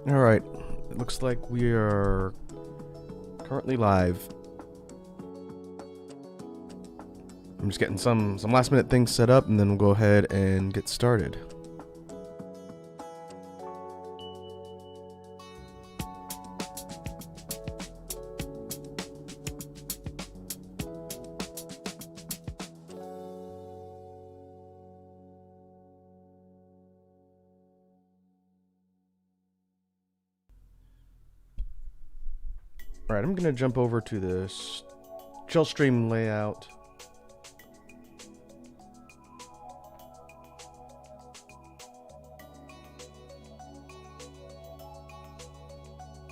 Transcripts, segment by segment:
All right, it looks like we are currently live. I'm just getting some last minute things set up, and then we'll go ahead and get started. All right, I'm gonna jump over to this chill stream layout.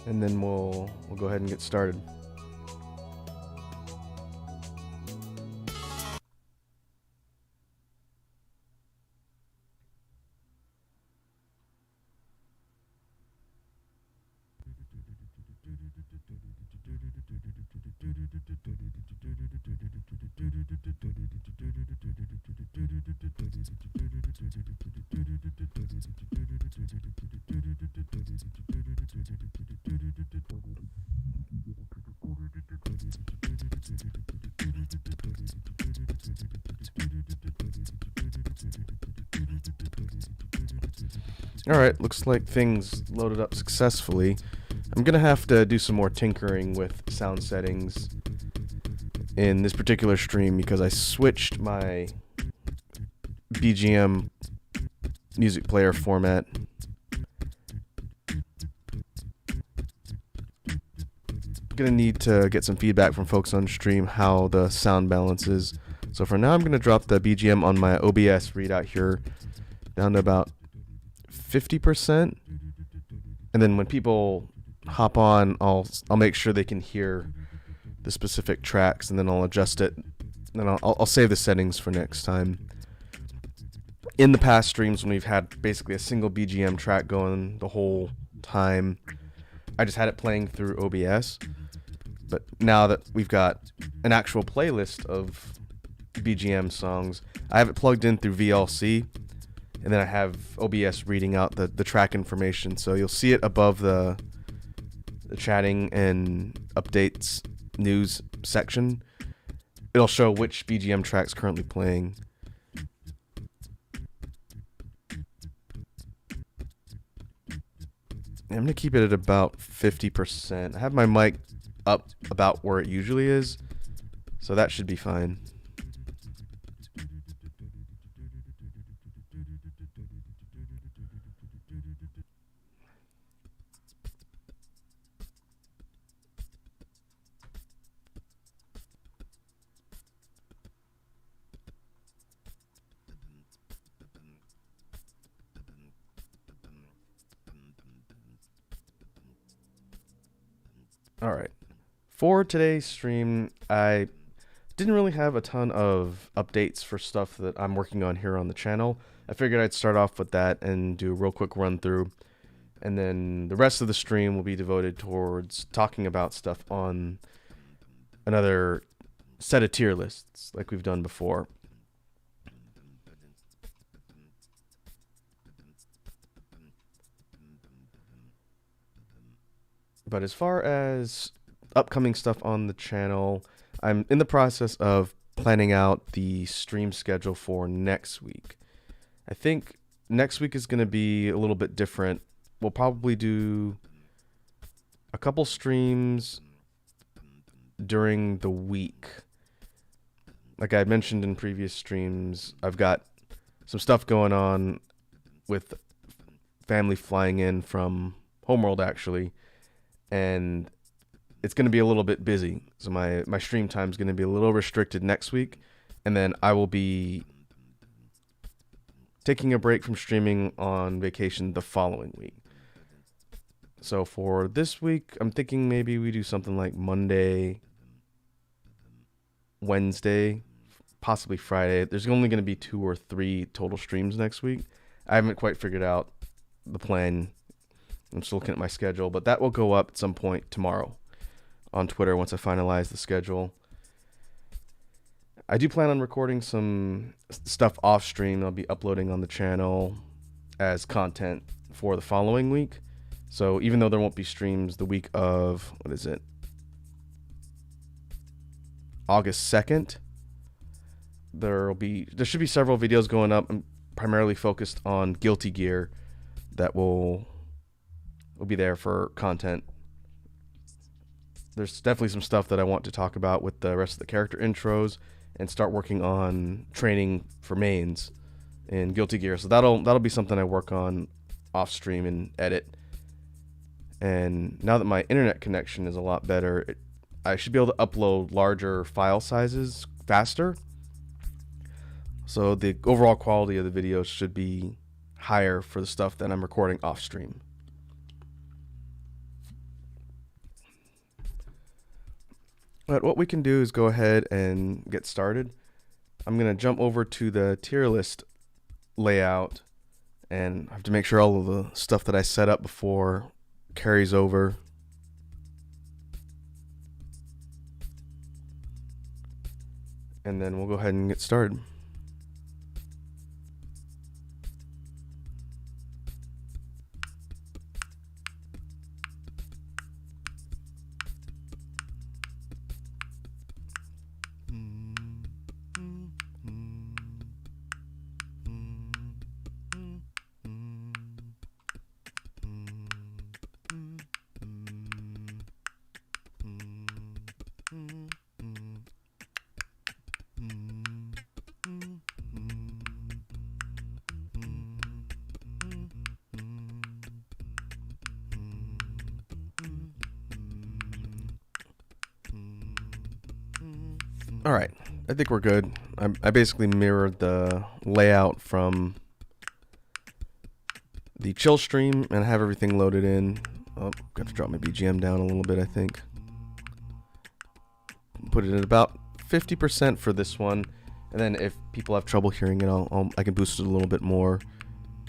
And then we'll go ahead and get started. Alright, looks like things loaded up successfully. I'm gonna have to do some more tinkering with sound settings in this particular stream because I switched my BGM music player format. I'm gonna need to get some feedback from folks on stream how the sound balance is. So for now, I'm gonna drop the BGM on my OBS readout here down to about 50%, and then when people hop on, I'll make sure they can hear the specific tracks, and then I'll adjust it, and I'll save the settings for next time. In the past streams, when we've had basically a single BGM track going the whole time, I just had it playing through OBS. But now that we've got an actual playlist of BGM songs, I have it plugged in through VLC, and then I have OBS reading out the track information. So you'll see it above the chatting and updates news section. It'll show which BGM track's currently playing. I'm going to keep it at about 50%. I have my mic up about where it usually is, so that should be fine. Alright, for today's stream, I didn't really have a ton of updates for stuff that I'm working on here on the channel. I figured I'd start off with that and do a real quick run through, and then the rest of the stream will be devoted towards talking about stuff on another set of tier lists like we've done before. But as far as upcoming stuff on the channel, I'm in the process of planning out the stream schedule for next week. I think next week is going to be a little bit different. We'll probably do a couple streams during the week. Like I mentioned in previous streams, I've got some stuff going on with family flying in from Homeworld, actually, and it's going to be a little bit busy. So my stream time is going to be a little restricted next week, and then I will be taking a break from streaming on vacation the following week. So for this week, I'm thinking maybe we do something like Monday, Wednesday, possibly Friday. There's only going to be 2 or 3 total streams next week. I haven't quite figured out the plan. I'm still looking at my schedule, but that will go up at some point tomorrow on Twitter once I finalize the schedule. I do plan on recording some stuff off stream I'll be uploading on the channel as content for the following week. So even though there won't be streams the week of, what is it, August 2nd, there should be several videos going up, primarily focused on Guilty Gear, that will be there for content. There's definitely some stuff that I want to talk about with the rest of the character intros and start working on training for mains in Guilty Gear. So that'll be something I work on off stream and edit. And now that my internet connection is a lot better, I should be able to upload larger file sizes faster. So the overall quality of the videos should be higher for the stuff that I'm recording off stream. But what we can do is go ahead and get started. I'm going to jump over to the tier list layout, and I have to make sure all of the stuff that I set up before carries over. And then we'll go ahead and get started. All right, I think we're good. I basically mirrored the layout from the chill stream and have everything loaded in. Oh, got to drop my BGM down a little bit, I think. Put it at about 50% for this one, and then if people have trouble hearing it, I can boost it a little bit more.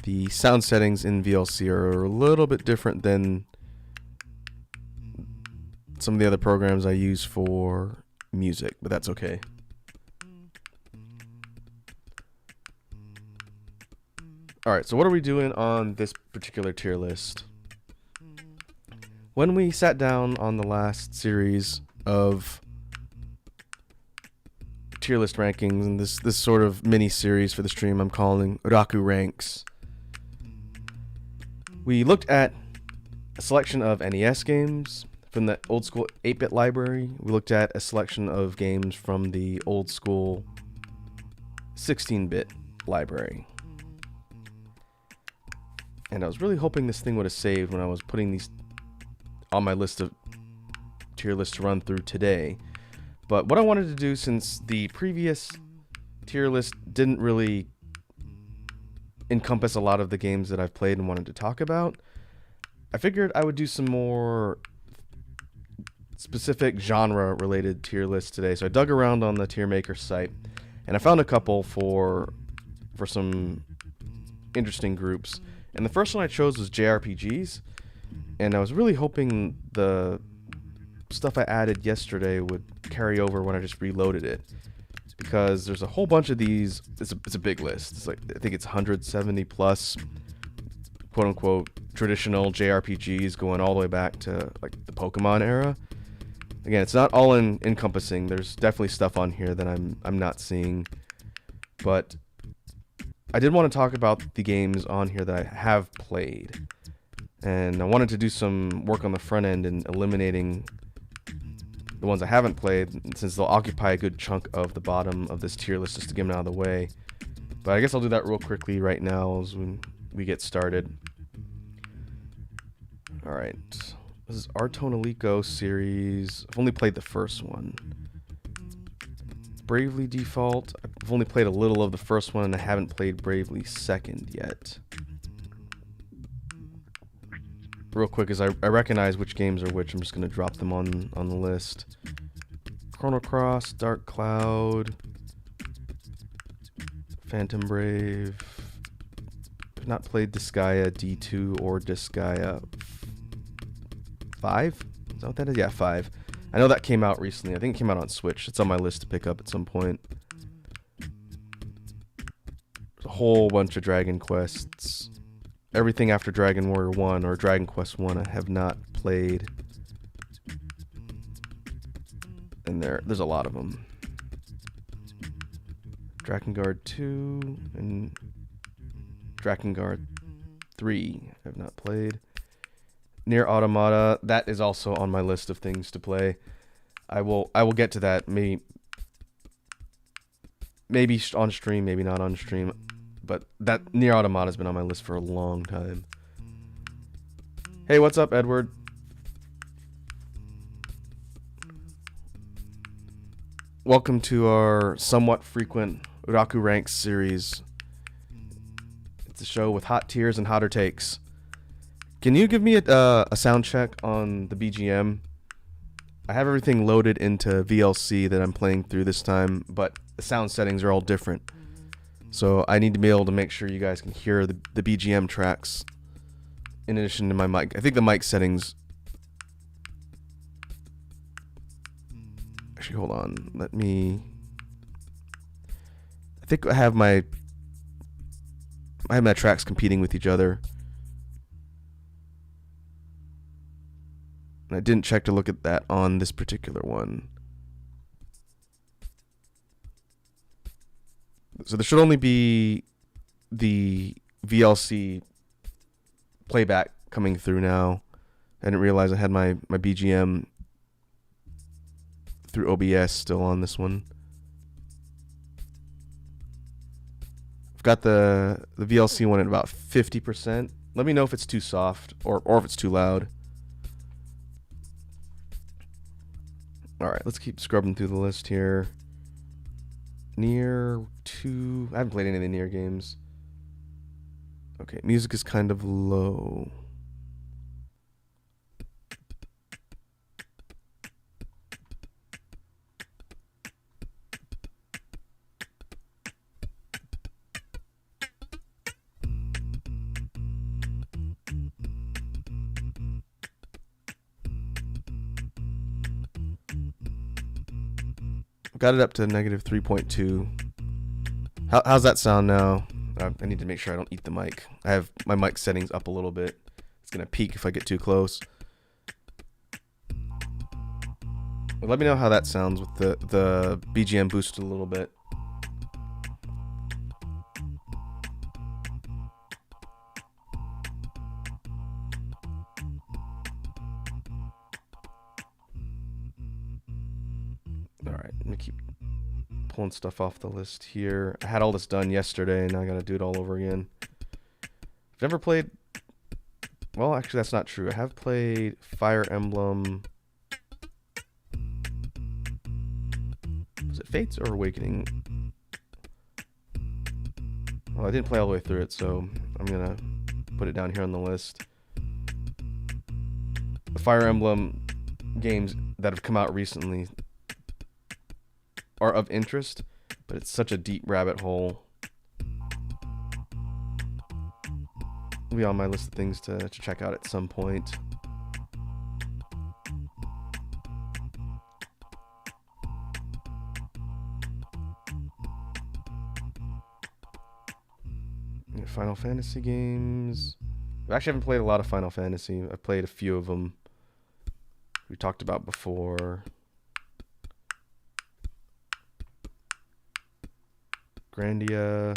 The sound settings in VLC are a little bit different than some of the other programs I use for music, but that's okay. Alright, so what are we doing on this particular tier list? When we sat down on the last series of tier list rankings, and this sort of mini series for the stream I'm calling Otaku Ranks, we looked at a selection of NES games from the old school 8-bit library. We looked at a selection of games from the old school 16-bit library. And I was really hoping this thing would have saved when I was putting these on my list of tier lists to run through today. But what I wanted to do, since the previous tier list didn't really encompass a lot of the games that I've played and wanted to talk about, I figured I would do some more specific genre related tier lists today. So I dug around on the tier maker site and I found a couple for some interesting groups. And the first one I chose was JRPGs, and I was really hoping the stuff I added yesterday would carry over when I just reloaded it, because there's a whole bunch of these. It's a big list. It's like, I think it's 170 plus quote unquote traditional JRPGs going all the way back to like the Pokemon era. Again, it's not all encompassing. There's definitely stuff on here that I'm not seeing, but I did want to talk about the games on here that I have played, and I wanted to do some work on the front end in eliminating the ones I haven't played, since they'll occupy a good chunk of the bottom of this tier list, just to get them out of the way. But I guess I'll do that real quickly right now as we get started. Alright, this is Artonelico series. I've only played the first one. Bravely Default. I've only played a little of the first one, and I haven't played Bravely Second yet. Real quick, as I recognize which games are which, I'm just going to drop them on the list. Chrono Cross, Dark Cloud, Phantom Brave. I've not played Disgaea D2 or Disgaea 5? Is that what that is? Yeah, 5. I know that came out recently. I think it came out on Switch. It's on my list to pick up at some point. There's a whole bunch of Dragon Quests. everything after Dragon Warrior 1 or Dragon Quest 1 I have not played. And there's a lot of them. Drakengard 2 and Drakengard 3 I have not played. Nier Automata, that is also on my list of things to play. I will get to that maybe on stream, maybe not on stream, but that Nier Automata has been on my list for a long time. Hey, what's up, Edward? Welcome to our somewhat frequent Uraku Ranks series. It's a show with hot tiers and hotter takes. Can you give me a sound check on the BGM? I have everything loaded into VLC that I'm playing through this time, but the sound settings are all different. So I need to be able to make sure you guys can hear the BGM tracks in addition to my mic. I think the mic settings... Actually, hold on. I think I have my tracks competing with each other. And I didn't check to look at that on this particular one. So there should only be the VLC playback coming through now. I didn't realize I had my BGM through OBS still on this one. I've got the VLC one at about 50%. Let me know if it's too soft or if it's too loud. Alright, let's keep scrubbing through the list here. Nier 2. I haven't played any of the Nier games. Okay, music is kind of low. Got it up to negative 3.2. How's that sound now? I need to make sure I don't eat the mic. I have my mic settings up a little bit. It's going to peak if I get too close. Well, let me know how that sounds with the BGM boosted a little bit. Alright, let me keep pulling stuff off the list here. I had all this done yesterday, and now I gotta do it all over again. I've never played... Well, actually, that's not true. I have played Fire Emblem... Was it Fates or Awakening? Well, I didn't play all the way through it, so I'm gonna put it down here on the list. The Fire Emblem games that have come out recently are of interest, but it's such a deep rabbit hole. It'll be on my list of things to check out at some point. Final Fantasy games. I actually haven't played a lot of Final Fantasy. I've played a few of them we talked about before. Grandia.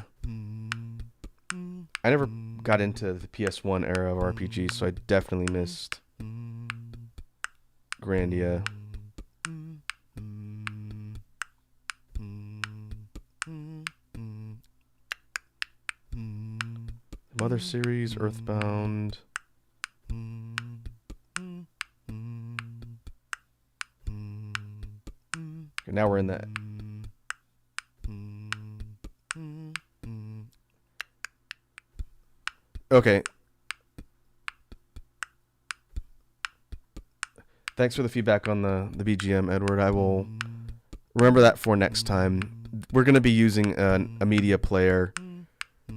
I never got into the PS1 era of RPGs, so I definitely missed Grandia. Mother series, Earthbound. Okay, now we're in that. Okay. Thanks for the feedback on the BGM, Edward. I will remember that for next time. We're going to be using a media player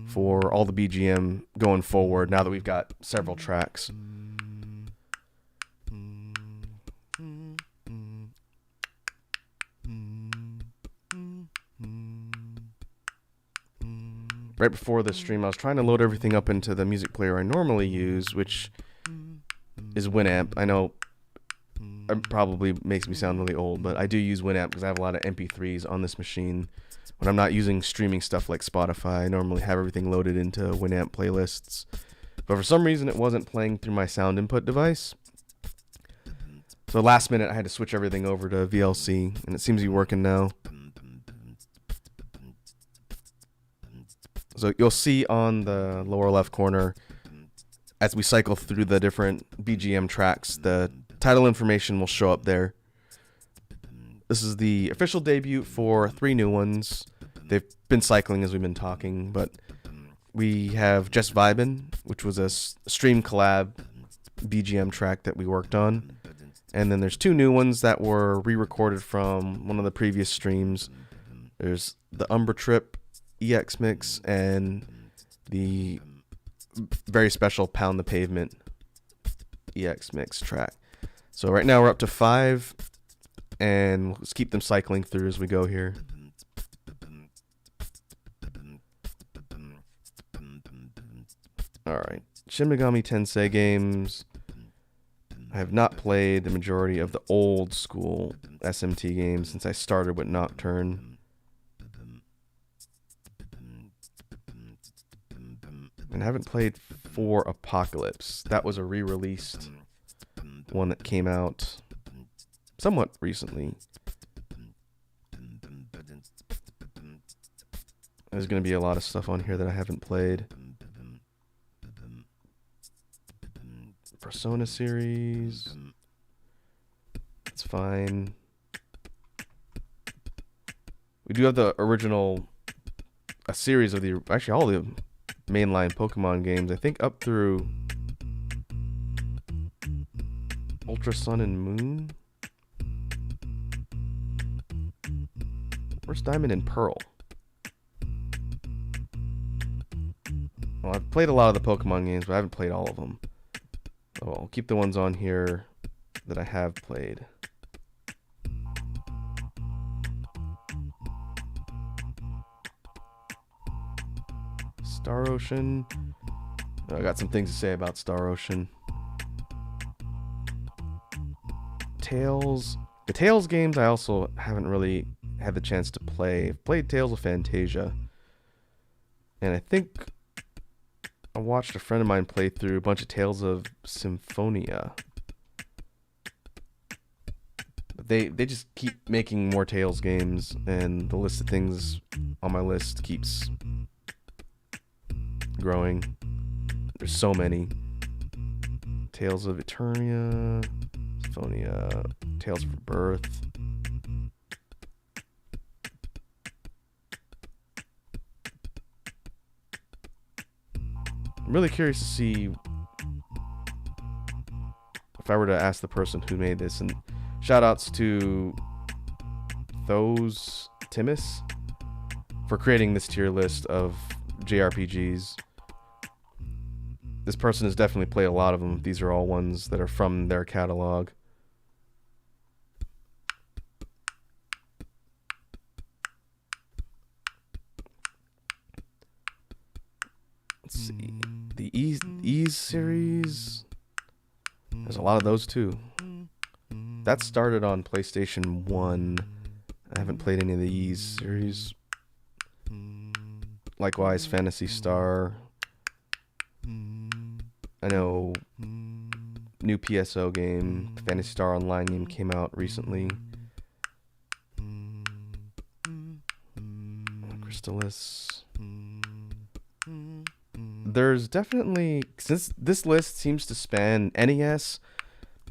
for all the BGM going forward now that we've got several tracks. right before the stream, I was trying to load everything up into the music player I normally use, which is Winamp. I know it probably makes me sound really old, but I do use Winamp because I have a lot of MP3s on this machine. When I'm not using streaming stuff like Spotify, I normally have everything loaded into Winamp playlists. But for some reason, it wasn't playing through my sound input device. So last minute, I had to switch everything over to VLC, and it seems to be working now. So you'll see on the lower left corner, as we cycle through the different BGM tracks, the title information will show up there. This is the official debut for 3 new ones. They've been cycling as we've been talking, but we have Just Vibin', which was a stream collab BGM track that we worked on. And then there's 2 new ones that were re-recorded from one of the previous streams. There's the Umbra Trip EX mix and the very special Pound the Pavement EX mix track. So right now we're up to 5, and let's keep them cycling through as we go here. Alright, Shin Megami Tensei games. I have not played the majority of the old school SMT games since I started with Nocturne. And I haven't played 4 Apocalypse. That was a re-released one that came out somewhat recently. There's going to be a lot of stuff on here that I haven't played. Persona series. It's fine. We do have the original, a series of the, actually all the mainline Pokemon games, I think up through Ultra Sun and Moon. Where's Diamond and Pearl? Well, I've played a lot of the Pokemon games, but I haven't played all of them. So I'll keep the ones on here that I have played. Star Ocean. I got some things to say about Star Ocean. Tales. The Tales games I also haven't really had the chance to play. I've played Tales of Fantasia. And I think I watched a friend of mine play through a bunch of Tales of Symphonia. They just keep making more Tales games, and the list of things on my list keeps growing. There's so many. Tales of Eternia, Symphonia, Tales of Birth. I'm really curious to see if I were to ask the person who made this, and shout outs to Thos Timus for creating this tier list of JRPGs. This person has definitely played a lot of them. These are all ones that are from their catalog. Let's see. The Ease series. There's a lot of those too. That started on PlayStation 1. I haven't played any of the Ease series. Likewise, Phantasy Star. I know new PSO game, the Phantasy Star Online game, came out recently. Crystallis. There's definitely, since this list seems to span NES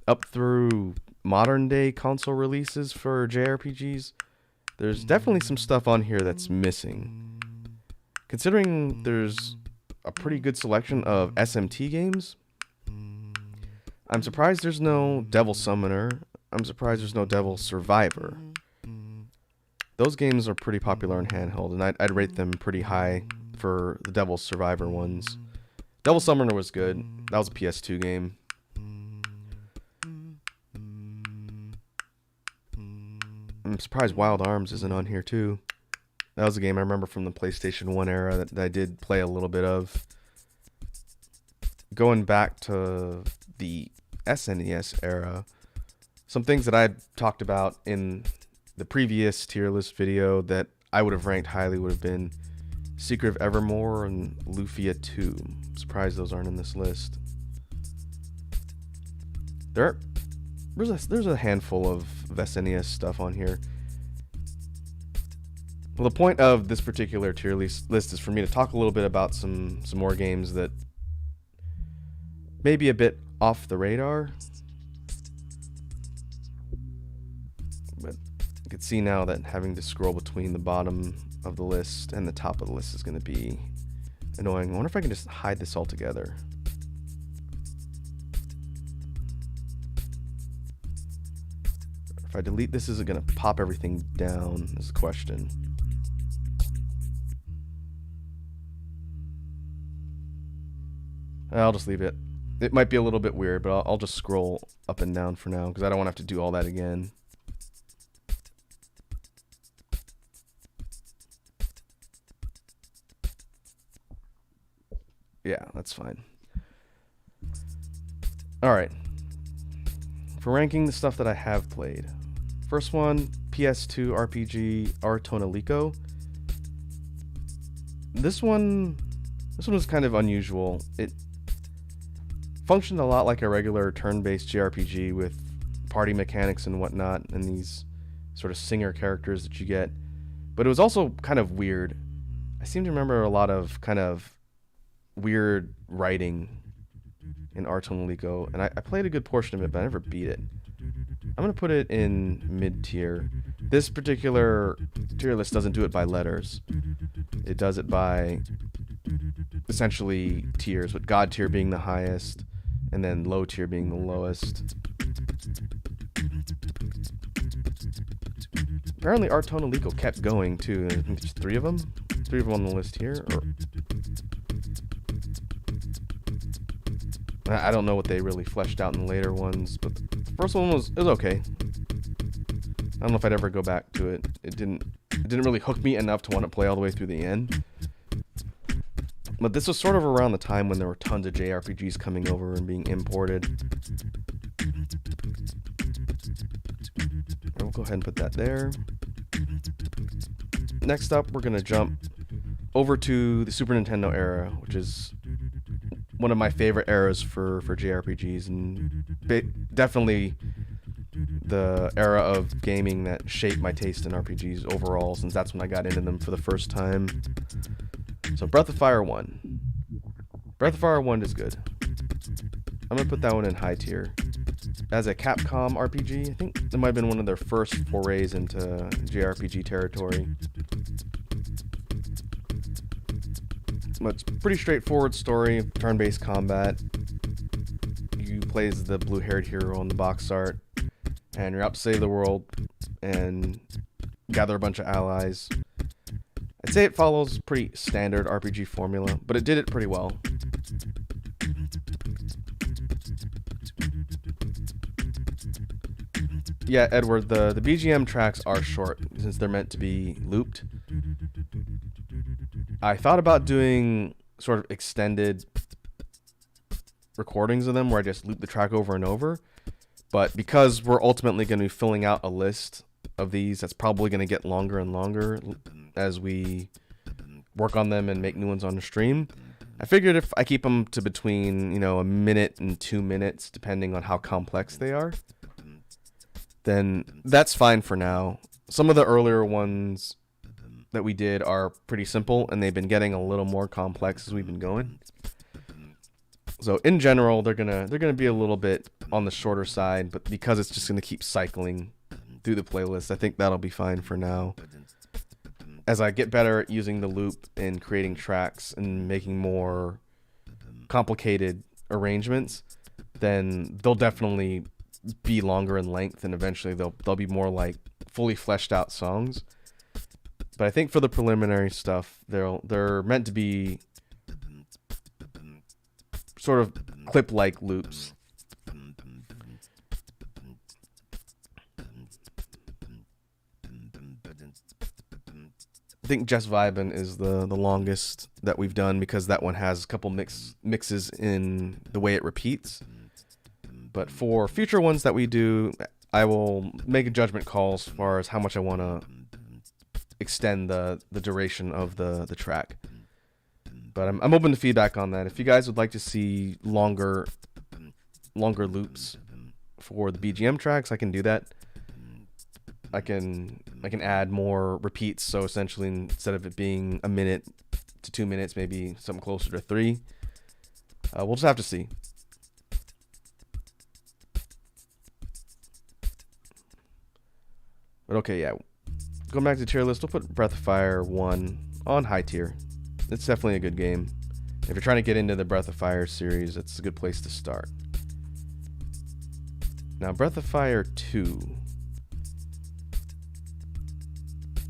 up through modern day console releases for JRPGs, there's definitely some stuff on here that's missing. Considering there's a pretty good selection of SMT games, I'm surprised there's no Devil Summoner. I'm surprised there's no Devil Survivor. Those games are pretty popular in handheld, and I'd rate them pretty high for the Devil Survivor ones. Devil Summoner was good. That was a PS2 game. I'm surprised Wild Arms isn't on here too. That was a game I remember from the PlayStation 1 era that I did play a little bit of. Going back to the SNES era, some things that I talked about in the previous tier list video that I would have ranked highly would have been Secret of Evermore and Lufia 2. I'm surprised those aren't in this list. There's a handful of SNES stuff on here. Well, the point of this particular tier list is for me to talk a little bit about some more games that may be a bit off the radar. But you can see now that having to scroll between the bottom of the list and the top of the list is going to be annoying. I wonder if I can just hide this all together. If I delete this, is it going to pop everything down? Is the question. I'll just leave it. It might be a little bit weird, but I'll just scroll up and down for now because I don't want to have to do all that again. Yeah, that's fine. Alright. For ranking the stuff that I have played. First one, PS2 RPG R Tonelico. This one was kind of unusual. It functioned a lot like a regular turn-based JRPG with party mechanics and whatnot, and these sort of singer characters that you get. But it was also kind of weird. I seem to remember a lot of kind of weird writing in R Tonelico, and I played a good portion of it, but I never beat it. I'm going to put it in mid-tier. This particular tier list doesn't do it by letters. It does it by essentially tiers, with God tier being the highest, and then low tier being the lowest. Apparently R Tonelico kept going too. I think there's three of them on the list here. I don't know what they really fleshed out in the later ones, but the first one was okay. I don't know if I'd ever go back to it. It didn't really hook me enough to want to play all the way through the end. But this was sort of around the time when there were tons of JRPGs coming over and being imported. We'll go ahead and put that there. Next up, we're going to jump over to the Super Nintendo era, which is one of my favorite eras for JRPGs, and definitely the era of gaming that shaped my taste in RPGs overall, since that's when I got into them for the first time. So Breath of Fire 1. Breath of Fire 1 is good. I'm going to put that one in high tier. As a Capcom RPG, I think it might have been one of their first forays into JRPG territory. It's a pretty straightforward story, turn-based combat. You play as the blue-haired hero on the box art, and you're out to save the world and gather a bunch of allies. I'd say it follows pretty standard RPG formula, but it did it pretty well. Yeah, Edward, the BGM tracks are short since they're meant to be looped. I thought about doing sort of extended recordings of them where I just loop the track over and over, but because we're ultimately going to be filling out a list of these that's probably going to get longer and longer as we work on them and make new ones on the stream, I figured if I keep them to between, a minute and 2 minutes, depending on how complex they are, then that's fine for now. Some of the earlier ones that we did are pretty simple, and they've been getting a little more complex as we've been going. So in general, they're gonna be a little bit on the shorter side, but because it's just gonna keep cycling through the playlist, I think that'll be fine for now. As I get better at using the loop and creating tracks and making more complicated arrangements, then they'll definitely be longer in length, and eventually they'll be more like fully fleshed out songs. But I think for the preliminary stuff, they're meant to be sort of clip-like loops. I think Just Vibin' is the longest that we've done because that one has a couple mixes in the way it repeats. But for future ones that we do, I will make a judgment call as far as how much I want to extend the duration of the track. But I'm open to feedback on that. If you guys would like to see longer loops for the BGM tracks, I can do that. I can add more repeats, so essentially instead of it being a minute to 2 minutes, maybe something closer to 3. We'll just have to see. But okay, yeah. Going back to the tier list, we'll put Breath of Fire 1 on high tier. It's definitely a good game. If you're trying to get into the Breath of Fire series, it's a good place to start. Now, Breath of Fire 2.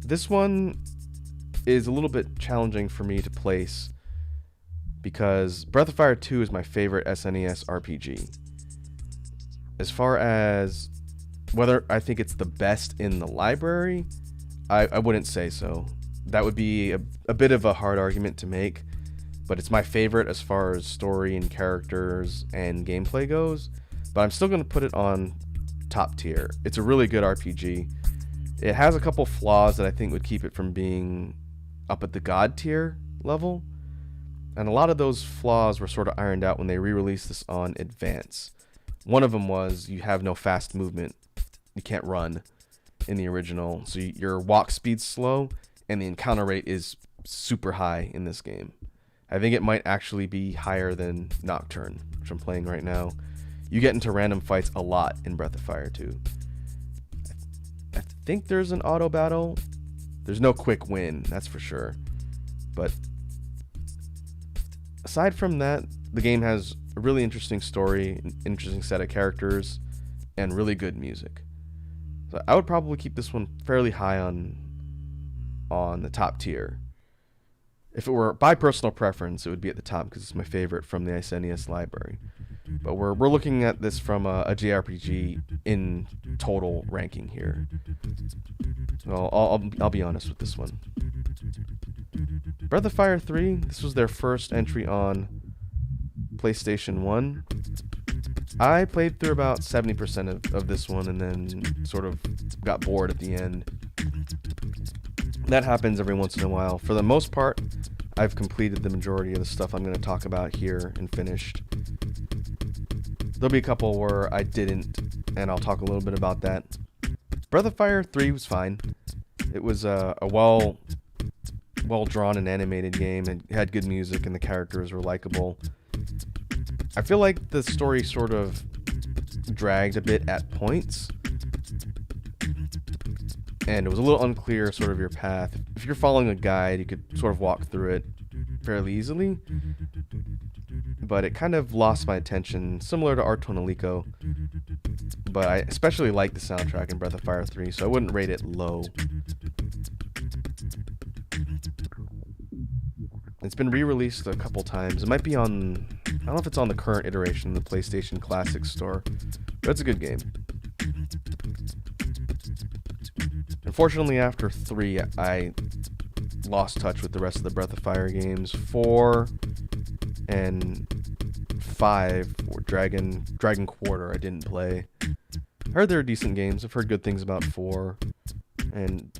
This one is a little bit challenging for me to place because Breath of Fire 2 is my favorite SNES RPG. As far as whether I think it's the best in the library, I wouldn't say so. That would be a bit of a hard argument to make, but it's my favorite as far as story and characters and gameplay goes. But I'm still going to put it on top tier. It's a really good RPG. It has a couple flaws that I think would keep it from being up at the God tier level. And a lot of those flaws were sort of ironed out when they re-released this on Advance. One of them was you have no fast movement. You can't run in the original. So your walk speed's slow and the encounter rate is super high in this game. I think it might actually be higher than Nocturne, which I'm playing right now. You get into random fights a lot in Breath of Fire 2. I think there's an auto battle. There's no quick win, that's for sure. But aside from that, the game has a really interesting story, an interesting set of characters, and really good music. So I would probably keep this one fairly high on the top tier. If it were by personal preference, it would be at the top because it's my favorite from the SNES library. But we're looking at this from a JRPG in total ranking here. So I'll be honest with this one. Breath of Fire 3, this was their first entry on PlayStation 1. I played through about 70% of this one and then sort of got bored at the end. That happens every once in a while. For the most part, I've completed the majority of the stuff I'm going to talk about here and finished. There'll be a couple where I didn't, and I'll talk a little bit about that. Breath of Fire 3 was fine. It was a well-drawn and animated game, and had good music, and the characters were likable. I feel like the story sort of dragged a bit at points, and it was a little unclear sort of your path. If you're following a guide, you could sort of walk through it fairly easily, but it kind of lost my attention, similar to Art Tonalico. But I especially like the soundtrack in Breath of Fire 3, so I wouldn't rate it low. It's been re-released a couple times. It might be on, I don't know if it's on the current iteration of the PlayStation Classics store, but it's a good game. Unfortunately, after 3, I lost touch with the rest of the Breath of Fire games. 4 and 5, or Dragon Quarter, I didn't play. I heard they're decent games. I've heard good things about 4, and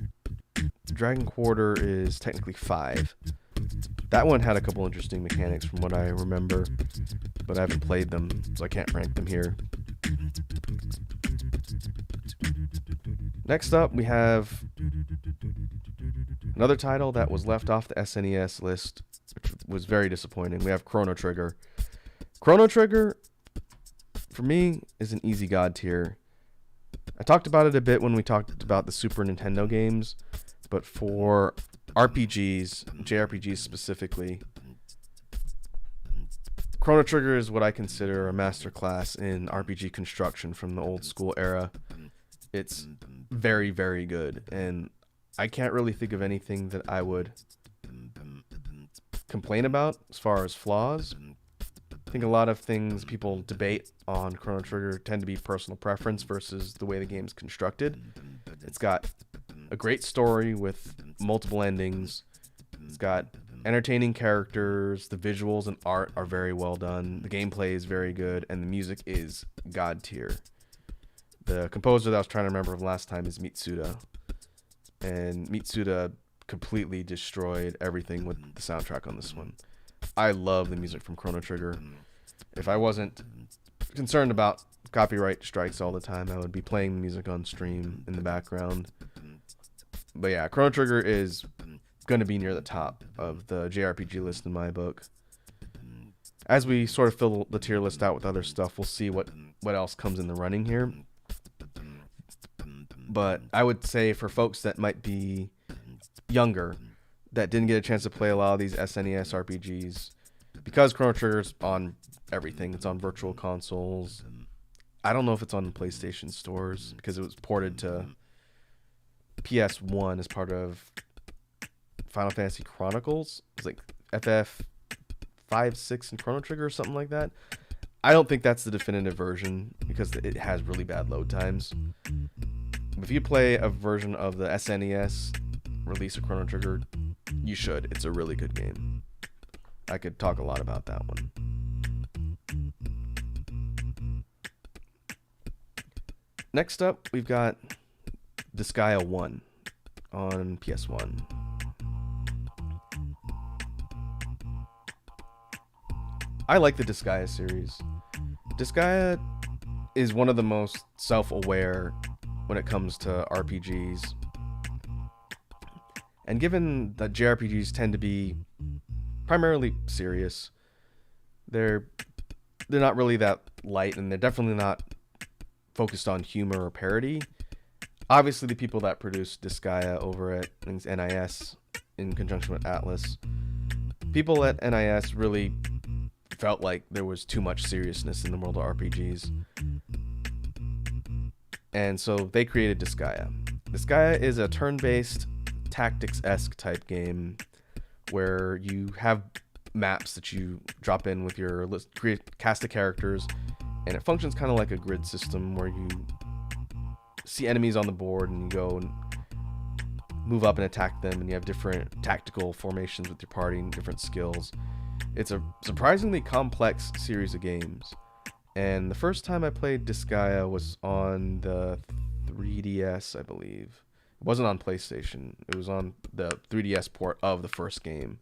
Dragon Quarter is technically 5. That one had a couple interesting mechanics from what I remember, but I haven't played them, so I can't rank them here. Next up, we have another title that was left off the SNES list, which was very disappointing. We have Chrono Trigger. Chrono Trigger, for me, is an easy God tier. I talked about it a bit when we talked about the Super Nintendo games, but for RPGs, JRPGs specifically, Chrono Trigger is what I consider a masterclass in RPG construction from the old school era. It's very, very good, and I can't really think of anything that I would complain about as far as flaws. I think a lot of things people debate on Chrono Trigger tend to be personal preference versus the way the game's constructed. It's got a great story with multiple endings. It's got entertaining characters. The visuals and art are very well done. The gameplay is very good, and the music is god tier. The composer that I was trying to remember from last time is Mitsuda, and Mitsuda completely destroyed everything with the soundtrack on this one. I love the music from Chrono Trigger. If I wasn't concerned about copyright strikes all the time, I would be playing the music on stream in the background. But yeah, Chrono Trigger is going to be near the top of the JRPG list in my book. As we sort of fill the tier list out with other stuff, we'll see what else comes in the running here. But I would say for folks that might be younger, that didn't get a chance to play a lot of these SNES RPGs, because Chrono Trigger's on everything. It's on virtual consoles. I don't know if it's on PlayStation stores because it was ported to PS1 as part of Final Fantasy Chronicles. It's like FF 5, 6, and Chrono Trigger or something like that. I don't think that's the definitive version because it has really bad load times. If you play a version of the SNES release of Chrono Trigger, you should. It's a really good game. I could talk a lot about that one. Next up, we've got Disgaea 1 on PS1. I like the Disgaea series. Disgaea is one of the most self-aware when it comes to RPGs. And given that JRPGs tend to be primarily serious, they're not really that light, and they're definitely not focused on humor or parody. Obviously, the people that produced Disgaea over at NIS in conjunction with Atlus, people at NIS really felt like there was too much seriousness in the world of RPGs. And so they created Disgaea. Disgaea is a turn-based, tactics-esque type game where you have maps that you drop in with your cast of characters, and it functions kind of like a grid system where you see enemies on the board and you go and move up and attack them, and you have different tactical formations with your party and different skills. It's a surprisingly complex series of games, and the first time I played Disgaea was on the 3DS, I believe. It wasn't on PlayStation. It was on the 3DS port of the first game.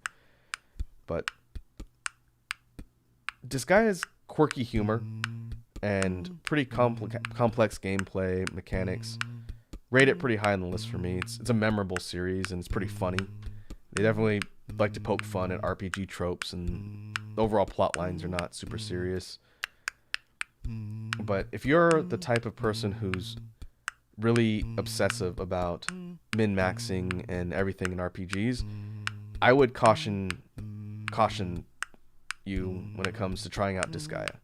But Disgaea's quirky humor and pretty complex gameplay mechanics rate it pretty high on the list for me. It's a memorable series, and it's pretty funny. They definitely like to poke fun at RPG tropes, and the overall plot lines are not super serious. But if you're the type of person who's really obsessive about min-maxing and everything in RPGs, I would caution you when it comes to trying out Disgaea.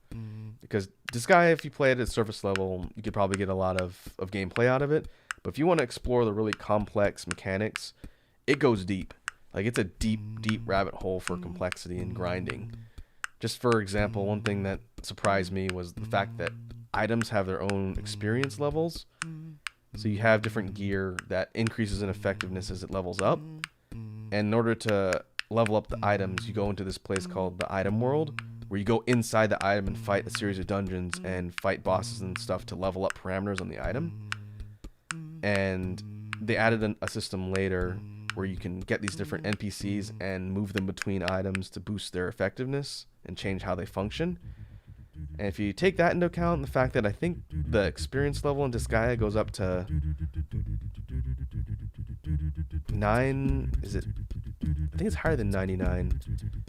Because Disgaea, if you play it at surface level, you could probably get a lot of gameplay out of it. But if you want to explore the really complex mechanics, it goes deep. Like, it's a deep rabbit hole for complexity and grinding. Just for example, one thing that surprised me was the fact that items have their own experience levels. So you have different gear that increases in effectiveness as it levels up. And in order to level up the items, you go into this place called the Item World, where you go inside the item and fight a series of dungeons and fight bosses and stuff to level up parameters on the item. And they added a system later where you can get these different NPCs and move them between items to boost their effectiveness and change how they function. And if you take that into account, and the fact that I think the experience level in Disgaea goes up to 9, is it? I think it's higher than 99.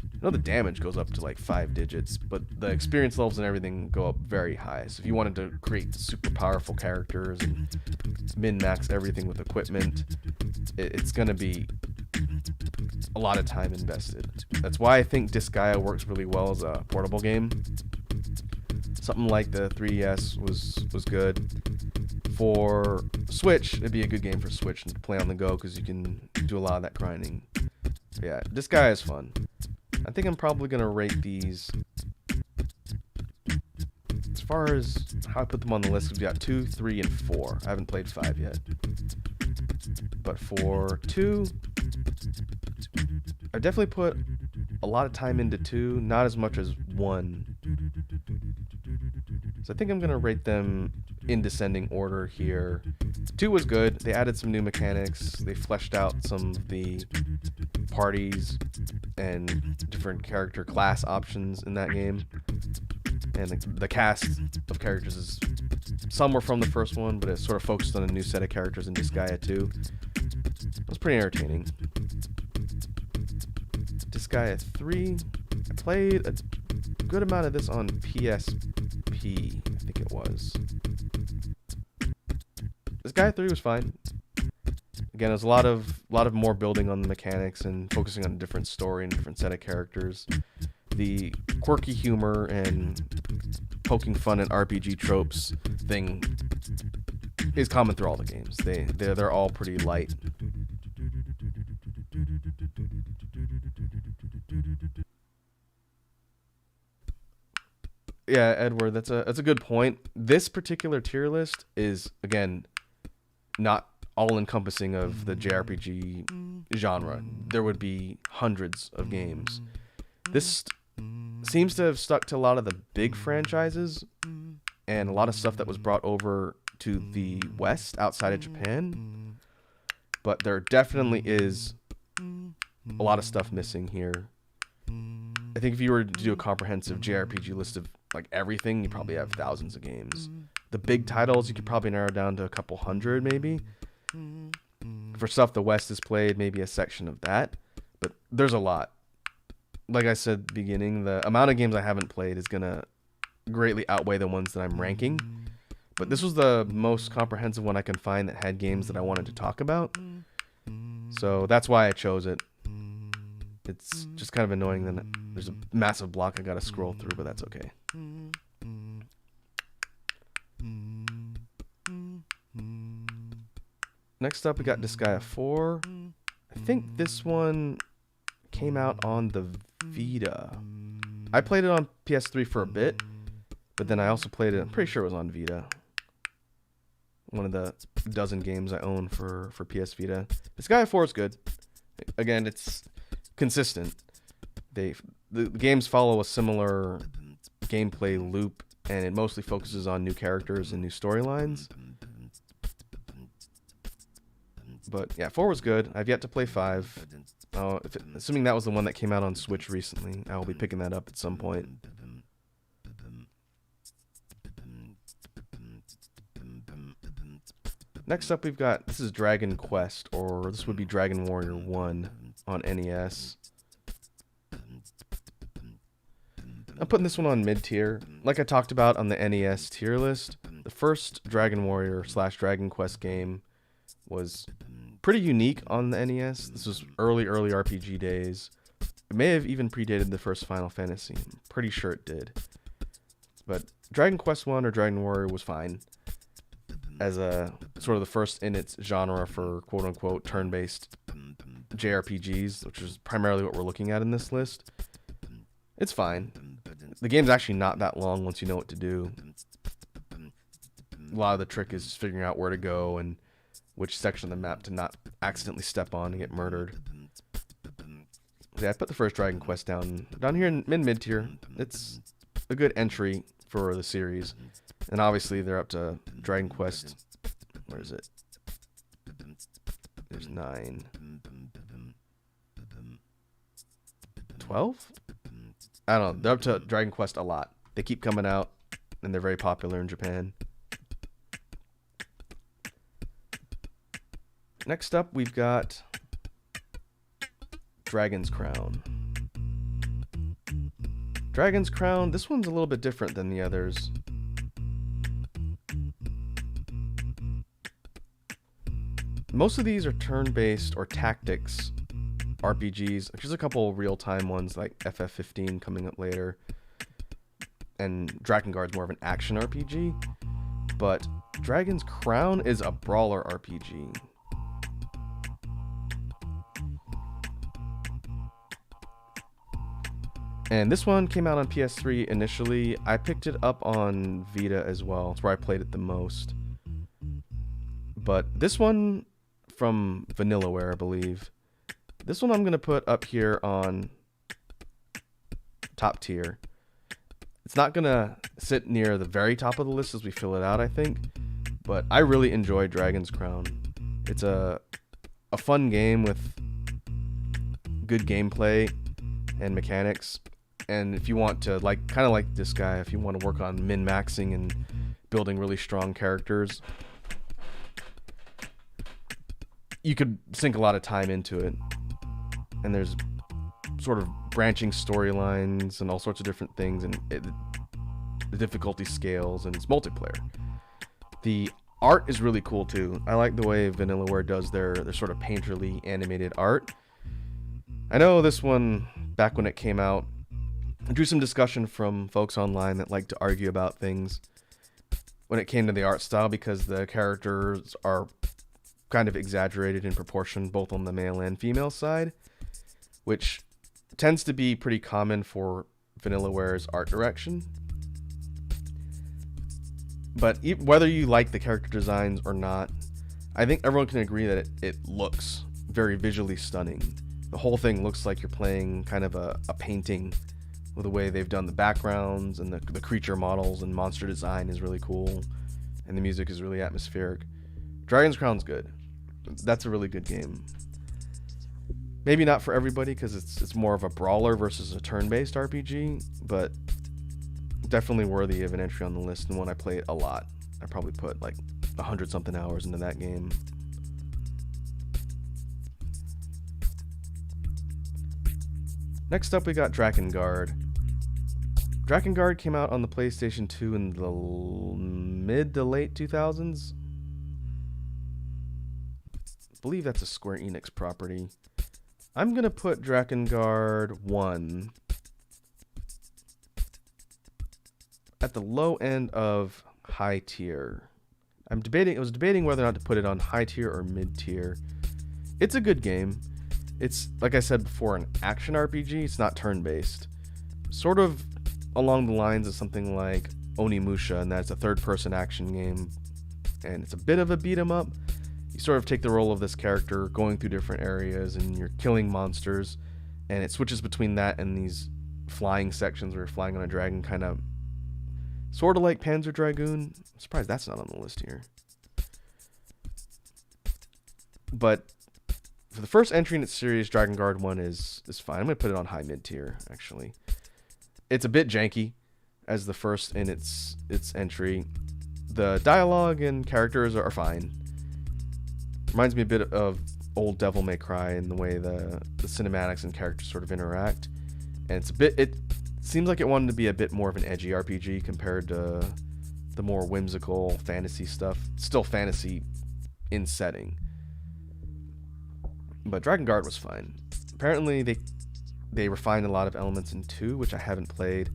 I know the damage goes up to like 5 digits, but the experience levels and everything go up very high. So if you wanted to create super powerful characters and min-max everything with equipment, it's going to be a lot of time invested. That's why I think Disgaea works really well as a portable game. Something like the 3DS was good. For Switch, it'd be a good game for Switch and play on the go because you can do a lot of that grinding. But yeah, Disgaea is fun. I think I'm probably going to rate these. As far as how I put them on the list, we've got 2, 3, and 4. I haven't played 5 yet. But for 2, I definitely put a lot of time into 2, not as much as 1. So I think I'm going to rate them in descending order here. 2 was good. They added some new mechanics. They fleshed out some of the parties and different character class options in that game. And the cast of characters is, some were from the first one, but it sort of focused on a new set of characters in Disgaea 2. It was pretty entertaining. Disgaea 3, I played a good amount of this on PSP, I think it was. Disgaea 3 was fine. Again, there's a lot of more building on the mechanics and focusing on a different story and a different set of characters. The quirky humor and poking fun at RPG tropes thing is common through all the games. They're all pretty light. Yeah, Edward, that's a good point. This particular tier list is, again, not all-encompassing of the JRPG genre. There would be hundreds of games. This seems to have stuck to a lot of the big franchises and a lot of stuff that was brought over to the West outside of Japan. But there definitely is a lot of stuff missing here. I think if you were to do a comprehensive JRPG list of like everything, you probably have thousands of games. The big titles, you could probably narrow down to a couple hundred maybe. For stuff the West has played, maybe a section of that. But there's a lot. Like I said at the beginning, the amount of games I haven't played is going to greatly outweigh the ones that I'm ranking. But this was the most comprehensive one I can find that had games that I wanted to talk about. So that's why I chose it. It's just kind of annoying that there's a massive block I gotta scroll through, but that's okay. Next up, we got Disgaea 4. I think this one came out on the Vita. I played it on PS3 for a bit, but then I also played it, I'm pretty sure it was on Vita. One of the dozen games I own for PS Vita. Disgaea 4 is good. Again, it's consistent. The games follow a similar gameplay loop, and it mostly focuses on new characters and new storylines. But yeah, 4 was good. I've yet to play 5. Assuming that was the one that came out on Switch recently, I will be picking that up at some point. Next up, we've got, this is Dragon Quest, or this would be Dragon Warrior 1 on NES. I'm putting this one on mid-tier. Like I talked about on the NES tier list, the first Dragon Warrior / Dragon Quest game was pretty unique on the NES. This was early RPG days. It may have even predated the first Final Fantasy. I'm pretty sure it did. But Dragon Quest 1 or Dragon Warrior was fine as a sort of the first in its genre for quote-unquote turn-based JRPGs, which is primarily what we're looking at in this list. It's fine. The game's actually not that long once you know what to do. A lot of the trick is figuring out where to go and which section of the map to not accidentally step on and get murdered. Yeah, I put the first Dragon Quest down here in mid-tier. It's a good entry for the series. And obviously they're up to Dragon Quest. Where is it? There's 9. 12? I don't know. They're up to Dragon Quest a lot. They keep coming out, and they're very popular in Japan. Next up, we've got Dragon's Crown. Dragon's Crown, this one's a little bit different than the others. Most of these are turn-based or tactics RPGs. There's a couple real-time ones like FF15 coming up later. And Drakengard's more of an action RPG. But Dragon's Crown is a brawler RPG. And this one came out on PS3 initially. I picked it up on Vita as well. It's where I played it the most. But this one, from Vanillaware, I believe, This one I'm going to put up here on top tier. It's not going to sit near the very top of the list as we fill it out, I think. But I really enjoy Dragon's Crown. It's a fun game with good gameplay and mechanics. And if you want to, like, kind of like this guy, if you want to work on min-maxing and building really strong characters, you could sink a lot of time into it. And there's sort of branching storylines and all sorts of different things, and the difficulty scales, and it's multiplayer. The art is really cool too. I like the way Vanillaware does their sort of painterly animated art. I know this one, back when it came out, drew some discussion from folks online that like to argue about things when it came to the art style, because the characters are kind of exaggerated in proportion both on the male and female side, which tends to be pretty common for Vanillaware's art direction. But whether you like the character designs or not, I think everyone can agree that it looks very visually stunning. The whole thing looks like you're playing kind of a painting, with the way they've done the backgrounds, and the creature models and monster design is really cool, and the music is really atmospheric. Dragon's Crown's good. That's a really good game. Maybe not for everybody, because it's more of a brawler versus a turn-based RPG, but definitely worthy of an entry on the list, and one I play a lot. I probably put like 100-something hours into that game. Next up, we got Drakengard. Drakengard came out on the PlayStation 2 in the mid to late 2000s. I believe that's a Square Enix property. I'm going to put Drakengard 1 at the low end of high tier. I was debating whether or not to put it on high tier or mid tier. It's a good game. It's, like I said before, an action RPG. It's not turn-based. Sort of along the lines of something like Onimusha, and that's a third-person action game. And it's a bit of a beat-em-up. You sort of take the role of this character going through different areas, and you're killing monsters. And it switches between that and these flying sections where you're flying on a dragon, kind of sort of like Panzer Dragoon. I'm surprised that's not on the list here. But for the first entry in its series, Drakengard 1 is fine. I'm going to put it on high mid tier, actually. It's a bit janky as the first in its entry. The dialogue and characters are fine. Reminds me a bit of old Devil May Cry in the way the cinematics and characters sort of interact. And it seems like it wanted to be a bit more of an edgy RPG compared to the more whimsical fantasy stuff. Still fantasy in setting. But Drakengard was fine. Apparently they refined a lot of elements in 2, which I haven't played.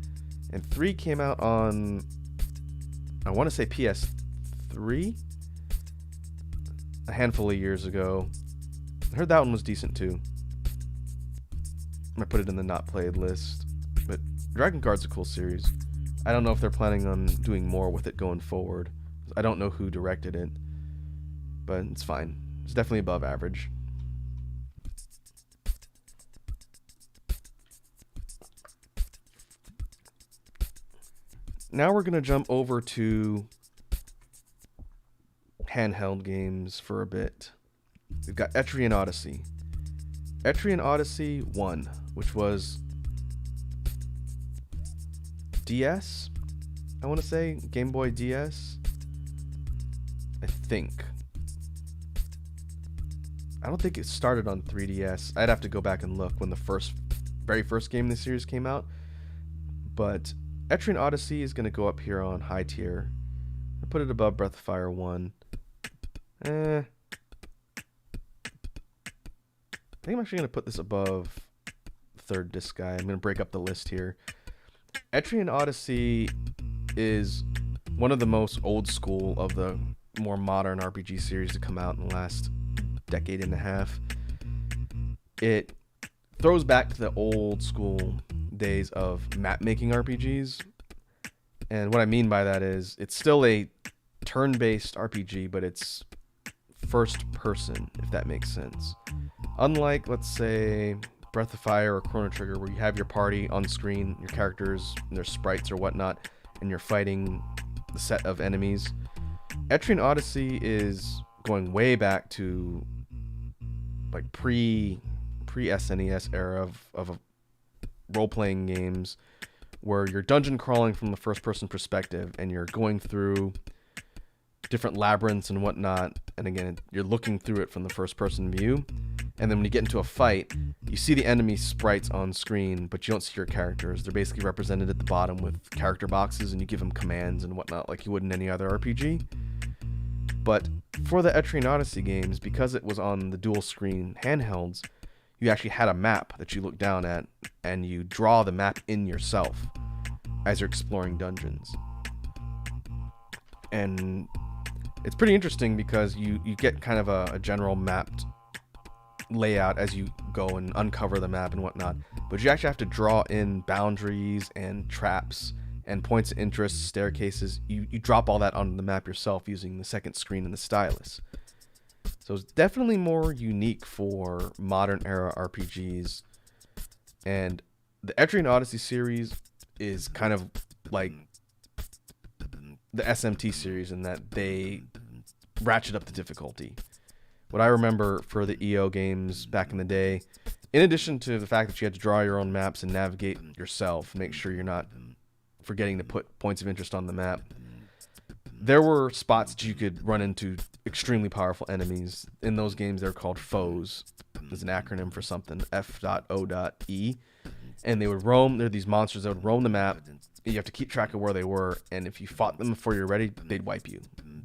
And 3 came out on, I want to say PS3? A handful of years ago. I heard that one was decent too. I put it in the not played list. But Drakengard's a cool series. I don't know if they're planning on doing more with it going forward. I don't know who directed it. But it's fine. It's definitely above average. Now we're going to jump over to handheld games for a bit. We've got Etrian Odyssey. Etrian Odyssey 1, which was DS, I want to say, Game Boy DS, I think. I don't think it started on 3DS. I'd have to go back and look when the very first game in the series came out. But Etrian Odyssey is going to go up here on high tier. I put it above Breath of Fire 1. I think I'm actually going to put this above Third Disc Guy. I'm going to break up the list here. Etrian Odyssey is one of the most old school of the more modern RPG series to come out in the last decade and a half. It throws back to the old school days of map making RPGs. And what I mean by that is it's still a turn-based RPG, but it's first person, if that makes sense. Unlike, let's say, Breath of Fire or Chrono Trigger, where you have your party on screen, your characters, and their sprites or whatnot, and you're fighting the set of enemies, Etrian Odyssey is going way back to like pre SNES era of role-playing games where you're dungeon crawling from the first-person perspective and you're going through different labyrinths and whatnot, and again, you're looking through it from the first-person view. And then when you get into a fight, you see the enemy sprites on screen, but you don't see your characters. They're basically represented at the bottom with character boxes, and you give them commands and whatnot like you would in any other RPG. But for the Etrian Odyssey games, because it was on the dual screen handhelds, you actually had a map that you look down at, and you draw the map in yourself as you're exploring dungeons. And it's pretty interesting because you get kind of a general mapped layout as you go and uncover the map and whatnot, but you actually have to draw in boundaries and traps and points of interest, staircases. You drop all that onto the map yourself using the second screen and the stylus. So it's definitely more unique for modern era RPGs. And the Etrian Odyssey series is kind of like the SMT series in that they ratchet up the difficulty. What I remember for the EO games back in the day, in addition to the fact that you had to draw your own maps and navigate yourself, make sure you're not forgetting to put points of interest on the map, there were spots that you could run into extremely powerful enemies. In those games, they're called foes. There's an acronym for something, F.O.E. And they would roam. They're these monsters that would roam the map. You have to keep track of where they were, and if you fought them before you're ready, they'd wipe you.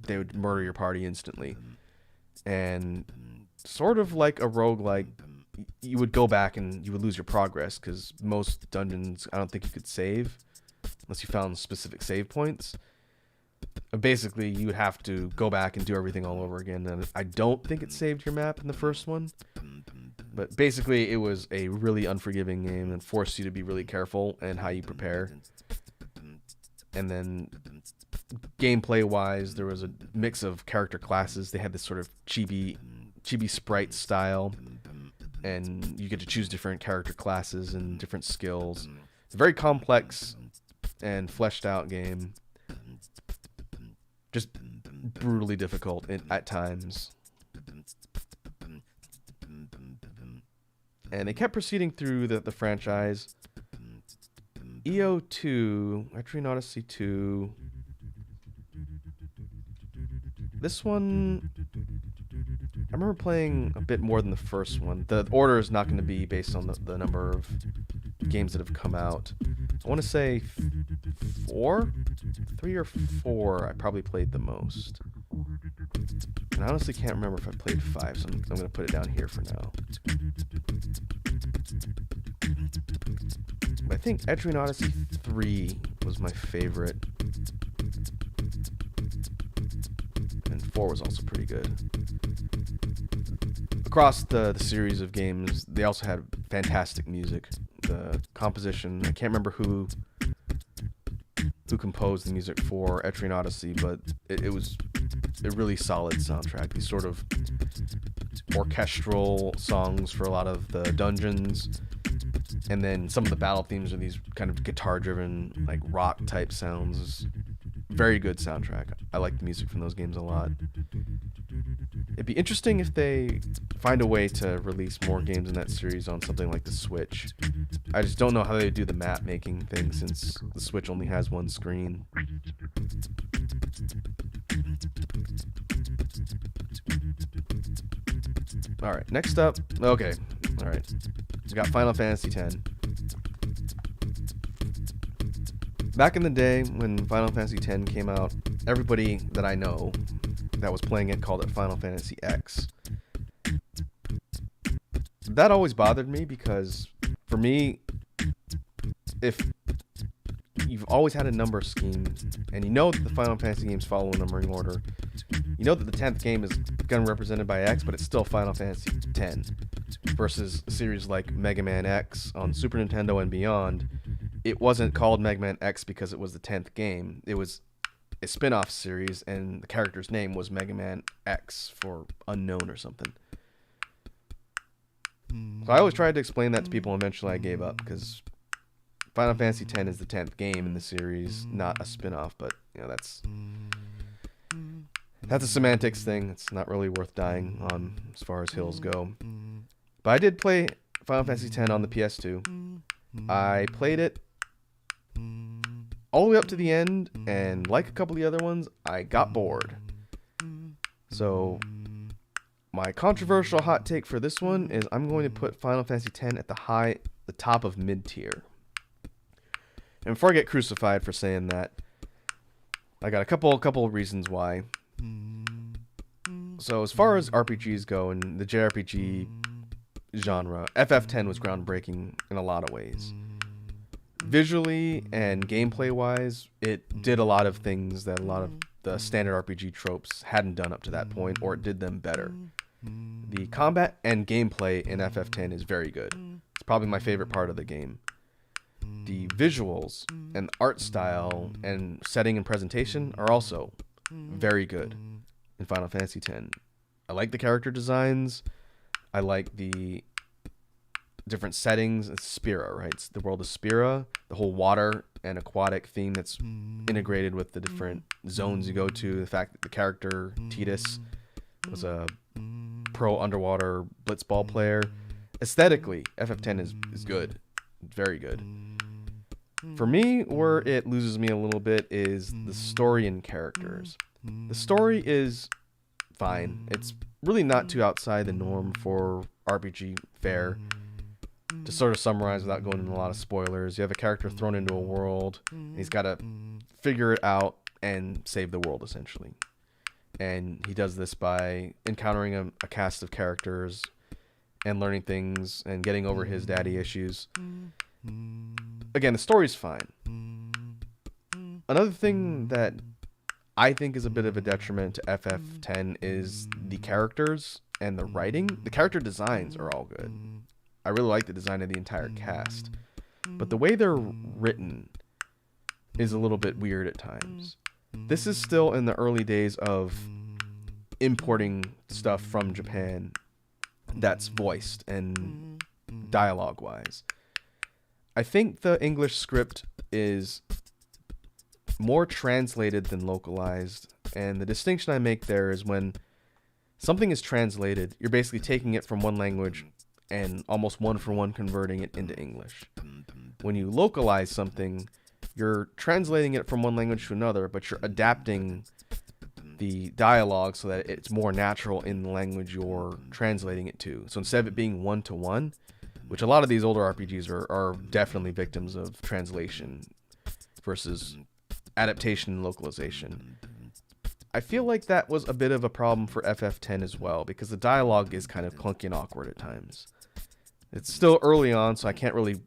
They would murder your party instantly. And sort of like a roguelike, you would go back and you would lose your progress because most dungeons, I don't think you could save unless you found specific save points. Basically, you would have to go back and do everything all over again. And I don't think it saved your map in the first one. But basically, it was a really unforgiving game and forced you to be really careful in how you prepare. And then gameplay-wise, there was a mix of character classes. They had this sort of chibi sprite style, and you get to choose different character classes and different skills. It's a very complex and fleshed out game. Just brutally difficult at times. And they kept proceeding through the franchise. EO2, Etrian Odyssey 2. This one, I remember playing a bit more than the first one. The order is not going to be based on the number of games that have come out. I want to say 3 or 4 I probably played the most. And I honestly can't remember if I played 5, so I'm going to put it down here for now. I think Etrian Odyssey 3 was my favorite. And 4 was also pretty good. Across the series of games, they also had fantastic music. The composition, I can't remember who composed the music for Etrian Odyssey, but it was a really solid soundtrack. These sort of orchestral songs for a lot of the dungeons, and then some of the battle themes are these kind of guitar-driven, like rock-type sounds. Very good soundtrack. I like the music from those games a lot. It'd be interesting if they find a way to release more games in that series on something like the Switch. I just don't know how they do the map making thing since the Switch only has one screen. Alright, next up. Okay, alright. We got Final Fantasy X. Back in the day when Final Fantasy X came out, everybody that I know that was playing it called it Final Fantasy X. That always bothered me because, for me, if you've always had a number scheme, and you know that the Final Fantasy games follow a numbering order, you know that the 10th game is going to be represented by X, but it's still Final Fantasy X, versus a series like Mega Man X on Super Nintendo and beyond. It wasn't called Mega Man X because it was the 10th game. It was a spin-off series, and the character's name was Mega Man X for unknown or something. So I always tried to explain that to people, and eventually I gave up, because Final Fantasy X is the 10th game in the series, not a spin-off, but that's a semantics thing. It's not really worth dying on as far as hills go. But I did play Final Fantasy X on the PS2. I played it all the way up to the end, and like a couple of the other ones, I got bored. So my controversial hot take for this one is I'm going to put Final Fantasy X at the top of mid-tier. And before I get crucified for saying that, I got a couple of reasons why. So as far as RPGs go and the JRPG genre, FF10 was groundbreaking in a lot of ways. Visually and gameplay-wise, it did a lot of things that a lot of the standard RPG tropes hadn't done up to that point, or it did them better. The combat and gameplay in FF10 is very good. It's probably my favorite part of the game. The visuals and art style and setting and presentation are also very good in Final Fantasy X. I like the character designs. I like the different settings. It's Spira, right? It's the world of Spira, the whole water and aquatic theme that's integrated with the different zones you go to. The fact that the character Tidus was a pro underwater blitzball player. Aesthetically, FF10 is good. Very good. For me, where it loses me a little bit is the story and characters. The story is fine. It's really not too outside the norm for RPG fare. To sort of summarize without going into a lot of spoilers, you have a character thrown into a world, and he's got to figure it out and save the world, essentially. And he does this by encountering a cast of characters and learning things and getting over his daddy issues. Again, the story's fine. Another thing that I think is a bit of a detriment to FF10 is the characters and the writing. The character designs are all good. I really like the design of the entire cast. But the way they're written is a little bit weird at times. This is still in the early days of importing stuff from Japan that's voiced and dialogue-wise. I think the English script is more translated than localized, and the distinction I make there is when something is translated, you're basically taking it from one language and almost one-for-one converting it into English. When you localize something, you're translating it from one language to another, but you're adapting the dialogue so that it's more natural in the language you're translating it to. So instead of it being one-to-one, which a lot of these older RPGs are definitely victims of translation versus adaptation and localization. I feel like that was a bit of a problem for FF10 as well, because the dialogue is kind of clunky and awkward at times. It's still early on, so I can't really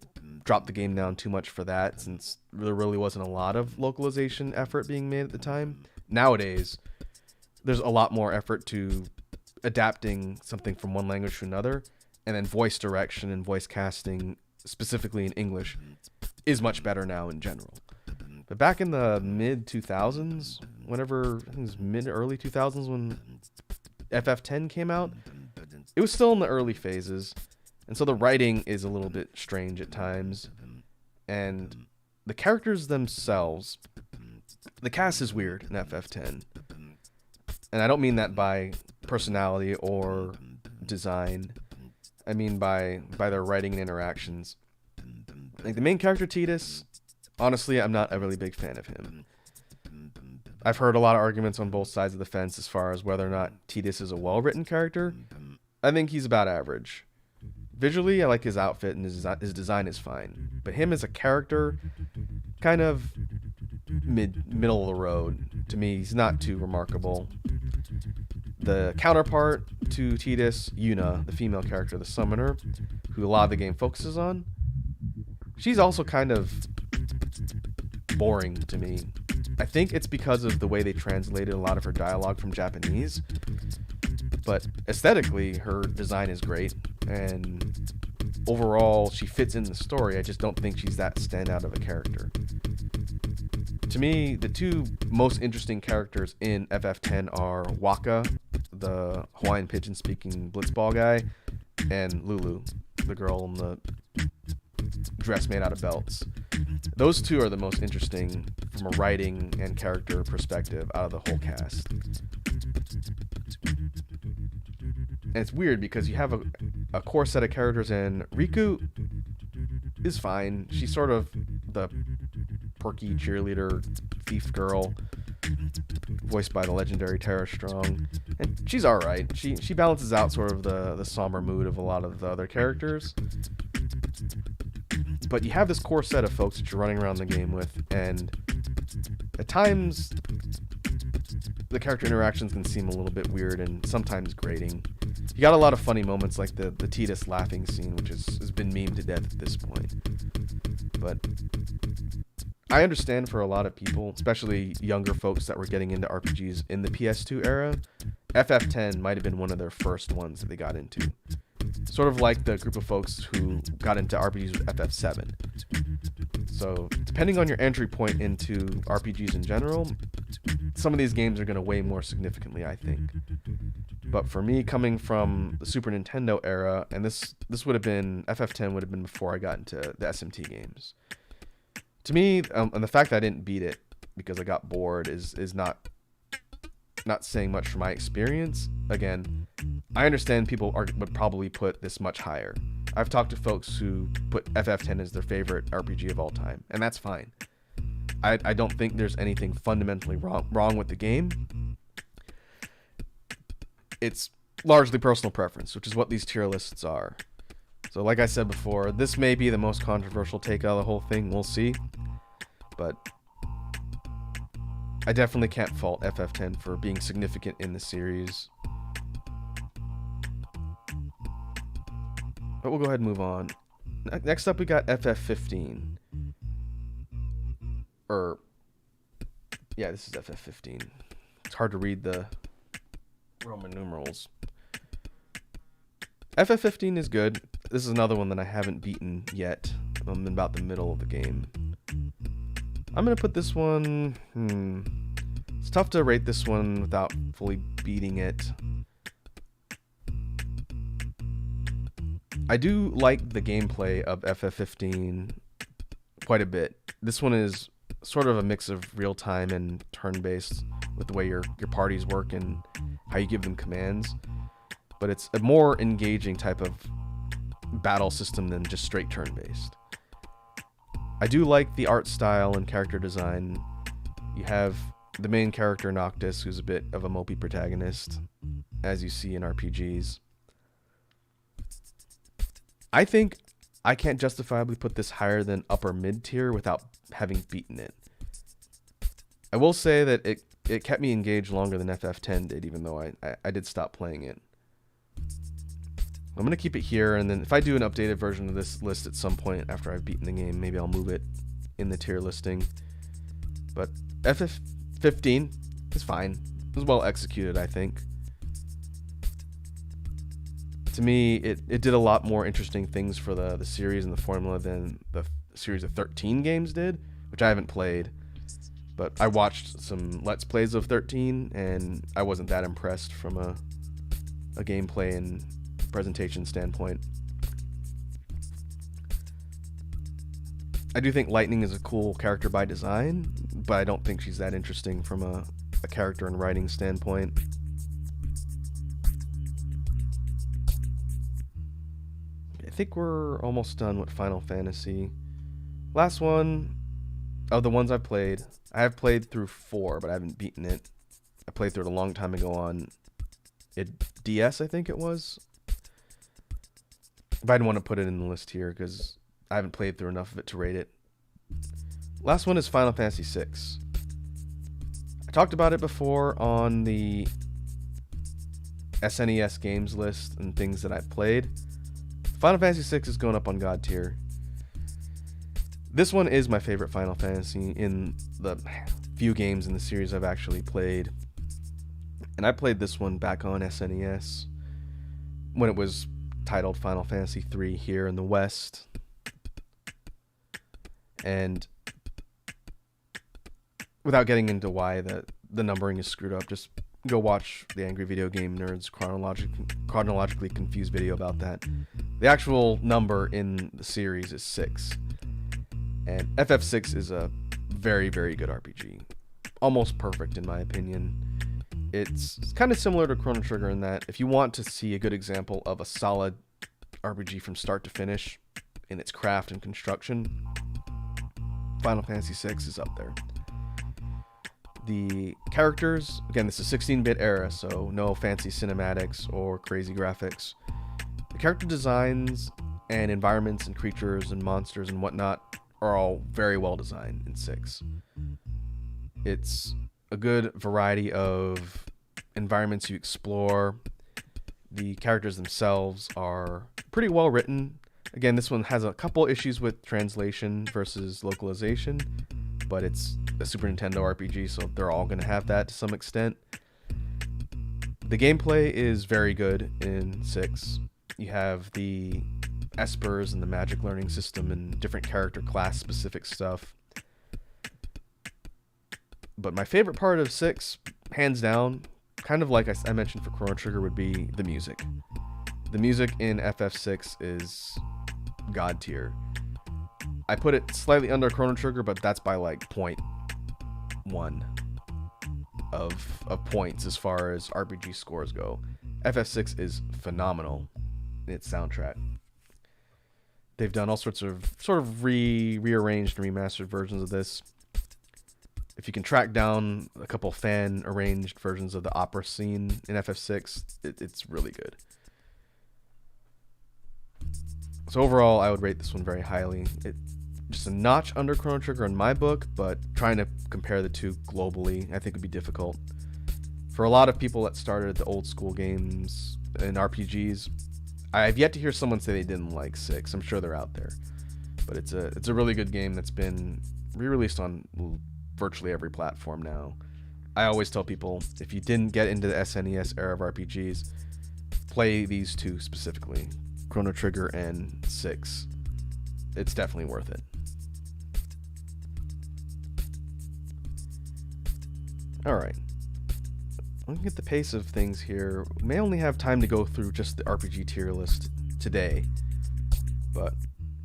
drop the game down too much for that, since there really wasn't a lot of localization effort being made at the time. Nowadays, there's a lot more effort to adapting something from one language to another, and then voice direction and voice casting, specifically in English, is much better now in general. But back in the mid-2000s, whenever, I think it was mid-early 2000s when FF10 came out, it was still in the early phases, and so the writing is a little bit strange at times, and the characters themselves, the cast is weird in FF10, and I don't mean that by personality or design. I mean by their writing and interactions. Like the main character Tidus, honestly, I'm not a really big fan of him. I've heard a lot of arguments on both sides of the fence as far as whether or not Tidus is a well-written character. I think he's about average. Visually, I like his outfit and his design is fine. But him as a character, kind of middle of the road. To me, he's not too remarkable. The counterpart to Tidus, Yuna, the female character, the summoner, who a lot of the game focuses on, she's also kind of boring to me. I think it's because of the way they translated a lot of her dialogue from Japanese, but aesthetically her design is great, and overall she fits in the story. I just don't think she's that standout of a character. To me, the two most interesting characters in FF10 are Wakka, the Hawaiian pigeon speaking blitzball guy, and Lulu, the girl in the dress made out of belts. Those two are the most interesting from a writing and character perspective out of the whole cast. And it's weird because you have a core set of characters, and Riku is fine. She's sort of the perky cheerleader thief girl, voiced by the legendary Tara Strong, and she's all right. She balances out sort of the somber mood of a lot of the other characters. But you have this core set of folks that you're running around the game with, and at times the character interactions can seem a little bit weird and sometimes grating. You got a lot of funny moments like the Tidus laughing scene, which has been memed to death at this point. But I understand for a lot of people, especially younger folks that were getting into RPGs in the PS2 era, FF10 might have been one of their first ones that they got into. Sort of like the group of folks who got into RPGs with FF7. So, depending on your entry point into RPGs in general, some of these games are going to weigh more significantly, I think. But for me, coming from the Super Nintendo era, and this would have been, FF10 would have been before I got into the SMT games. To me, and the fact that I didn't beat it because I got bored is not saying much from my experience. Again, I understand people would probably put this much higher. I've talked to folks who put FF10 as their favorite RPG of all time, and that's fine. I don't think there's anything fundamentally wrong with the game. It's largely personal preference, which is what these tier lists are. So like I said before, this may be the most controversial take out of the whole thing. We'll see. But I definitely can't fault FF10 for being significant in the series. But we'll go ahead and move on. Next up, we got FF15. Yeah, this is FF15. It's hard to read the Roman numerals. FF15 is good. This is another one that I haven't beaten yet. I'm in about the middle of the game. I'm going to put this one... It's tough to rate this one without fully beating it. I do like the gameplay of FF15 quite a bit. This one is sort of a mix of real-time and turn-based with the way your parties work and how you give them commands. But it's a more engaging type of battle system than just straight turn-based. I do like the art style and character design. You have the main character, Noctis, who's a bit of a mopey protagonist, as you see in RPGs. I think I can't justifiably put this higher than upper mid-tier without having beaten it. I will say that it kept me engaged longer than FF10 did, even though I did stop playing it. I'm going to keep it here, and then if I do an updated version of this list at some point after I've beaten the game, maybe I'll move it in the tier listing. But FF15 is fine. It was well executed, I think. To me, it did a lot more interesting things for the series and the formula than the series of 13 games did, which I haven't played. But I watched some Let's Plays of 13, and I wasn't that impressed from a gameplay and presentation standpoint. I do think Lightning is a cool character by design, but I don't think she's that interesting from a character and writing standpoint. I think we're almost done with Final Fantasy. Last one of the ones I've played. I have played through 4, but I haven't beaten it. I played through it a long time ago on DS, I think it was. But I didn't want to put it in the list here because I haven't played through enough of it to rate it. Last one is Final Fantasy VI. I talked about it before on the SNES games list and things that I've played. Final Fantasy VI is going up on God tier. This one is my favorite Final Fantasy in the few games in the series I've actually played. And I played this one back on SNES when it was titled Final Fantasy III here in the West. And without getting into why the numbering is screwed up, just go watch the Angry Video Game Nerds chronologically confused video about that. The actual number in the series is 6. And FF6 is a very, very good RPG. Almost perfect in my opinion. It's kind of similar to Chrono Trigger in that if you want to see a good example of a solid RPG from start to finish in its craft and construction, Final Fantasy VI is up there. The characters, again, this is 16-bit era, so no fancy cinematics or crazy graphics. The character designs and environments and creatures and monsters and whatnot are all very well designed in 6. It's a good variety of environments you explore. The characters themselves are pretty well written. Again, this one has a couple issues with translation versus localization, but it's a Super Nintendo RPG, so they're all going to have that to some extent. The gameplay is very good in 6. You have the Espers and the magic learning system and different character class specific stuff. But my favorite part of 6, hands down, kind of like I mentioned for Chrono Trigger, would be the music. The music in FF6 is god tier. I put it slightly under Chrono Trigger, but that's by like 0.1 of points as far as RPG scores go. FF6 is phenomenal in its soundtrack. They've done all sorts of rearranged and remastered versions of this. If you can track down a couple fan arranged versions of the opera scene in FF6, it's really good. So overall, I would rate this one very highly. It's just a notch under Chrono Trigger in my book, but trying to compare the two globally, I think would be difficult. For a lot of people that started the old school games and RPGs, I've yet to hear someone say they didn't like 6. I'm sure they're out there, but it's a really good game that's been re-released on virtually every platform now. I always tell people, if you didn't get into the SNES era of RPGs, play these two specifically, Chrono Trigger and 6. It's definitely worth it. Alright. Looking at the pace of things here, we may only have time to go through just the RPG tier list today, but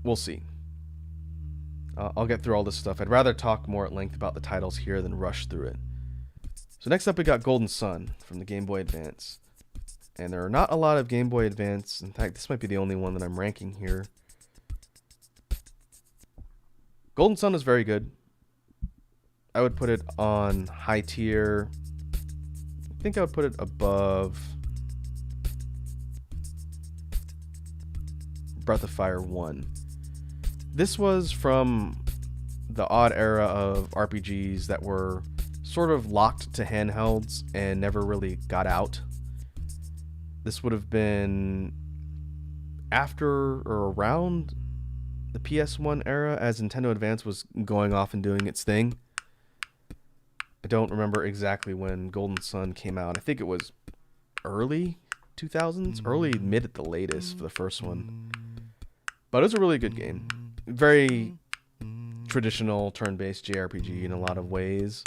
we'll see. I'll get through all this stuff. I'd rather talk more at length about the titles here than rush through it. So next up we got Golden Sun from the Game Boy Advance. And there are not a lot of Game Boy Advance. In fact, this might be the only one that I'm ranking here. Golden Sun is very good. I would put it on high tier. I think I would put it above Breath of Fire 1. This was from the odd era of RPGs that were sort of locked to handhelds and never really got out. This would have been after or around the PS1 era as Nintendo Advance was going off and doing its thing. I don't remember exactly when Golden Sun came out. I think it was early 2000s, early mid at the latest for the first one. But it was a really good game. Very traditional turn-based JRPG in a lot of ways.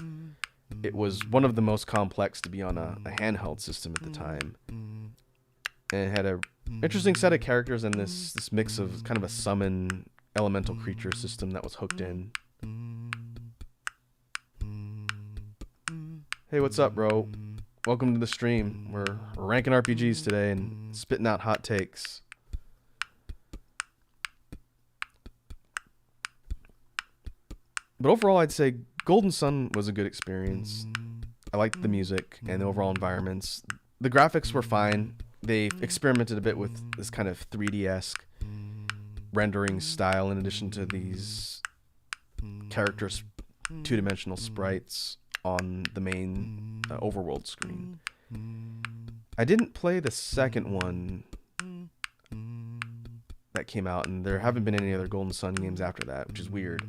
It was one of the most complex to be on a handheld system at the time. And it had a interesting set of characters and this mix of kind of a summon elemental creature system that was hooked in. Hey, what's up, bro? Welcome to the stream. We're ranking RPGs today and spitting out hot takes. But overall, I'd say Golden Sun was a good experience. I liked the music and the overall environments. The graphics were fine. They experimented a bit with this kind of 3D-esque rendering style in addition to these characters, two-dimensional sprites on the main overworld screen. I didn't play the second one that came out, and there haven't been any other Golden Sun games after that, which is weird.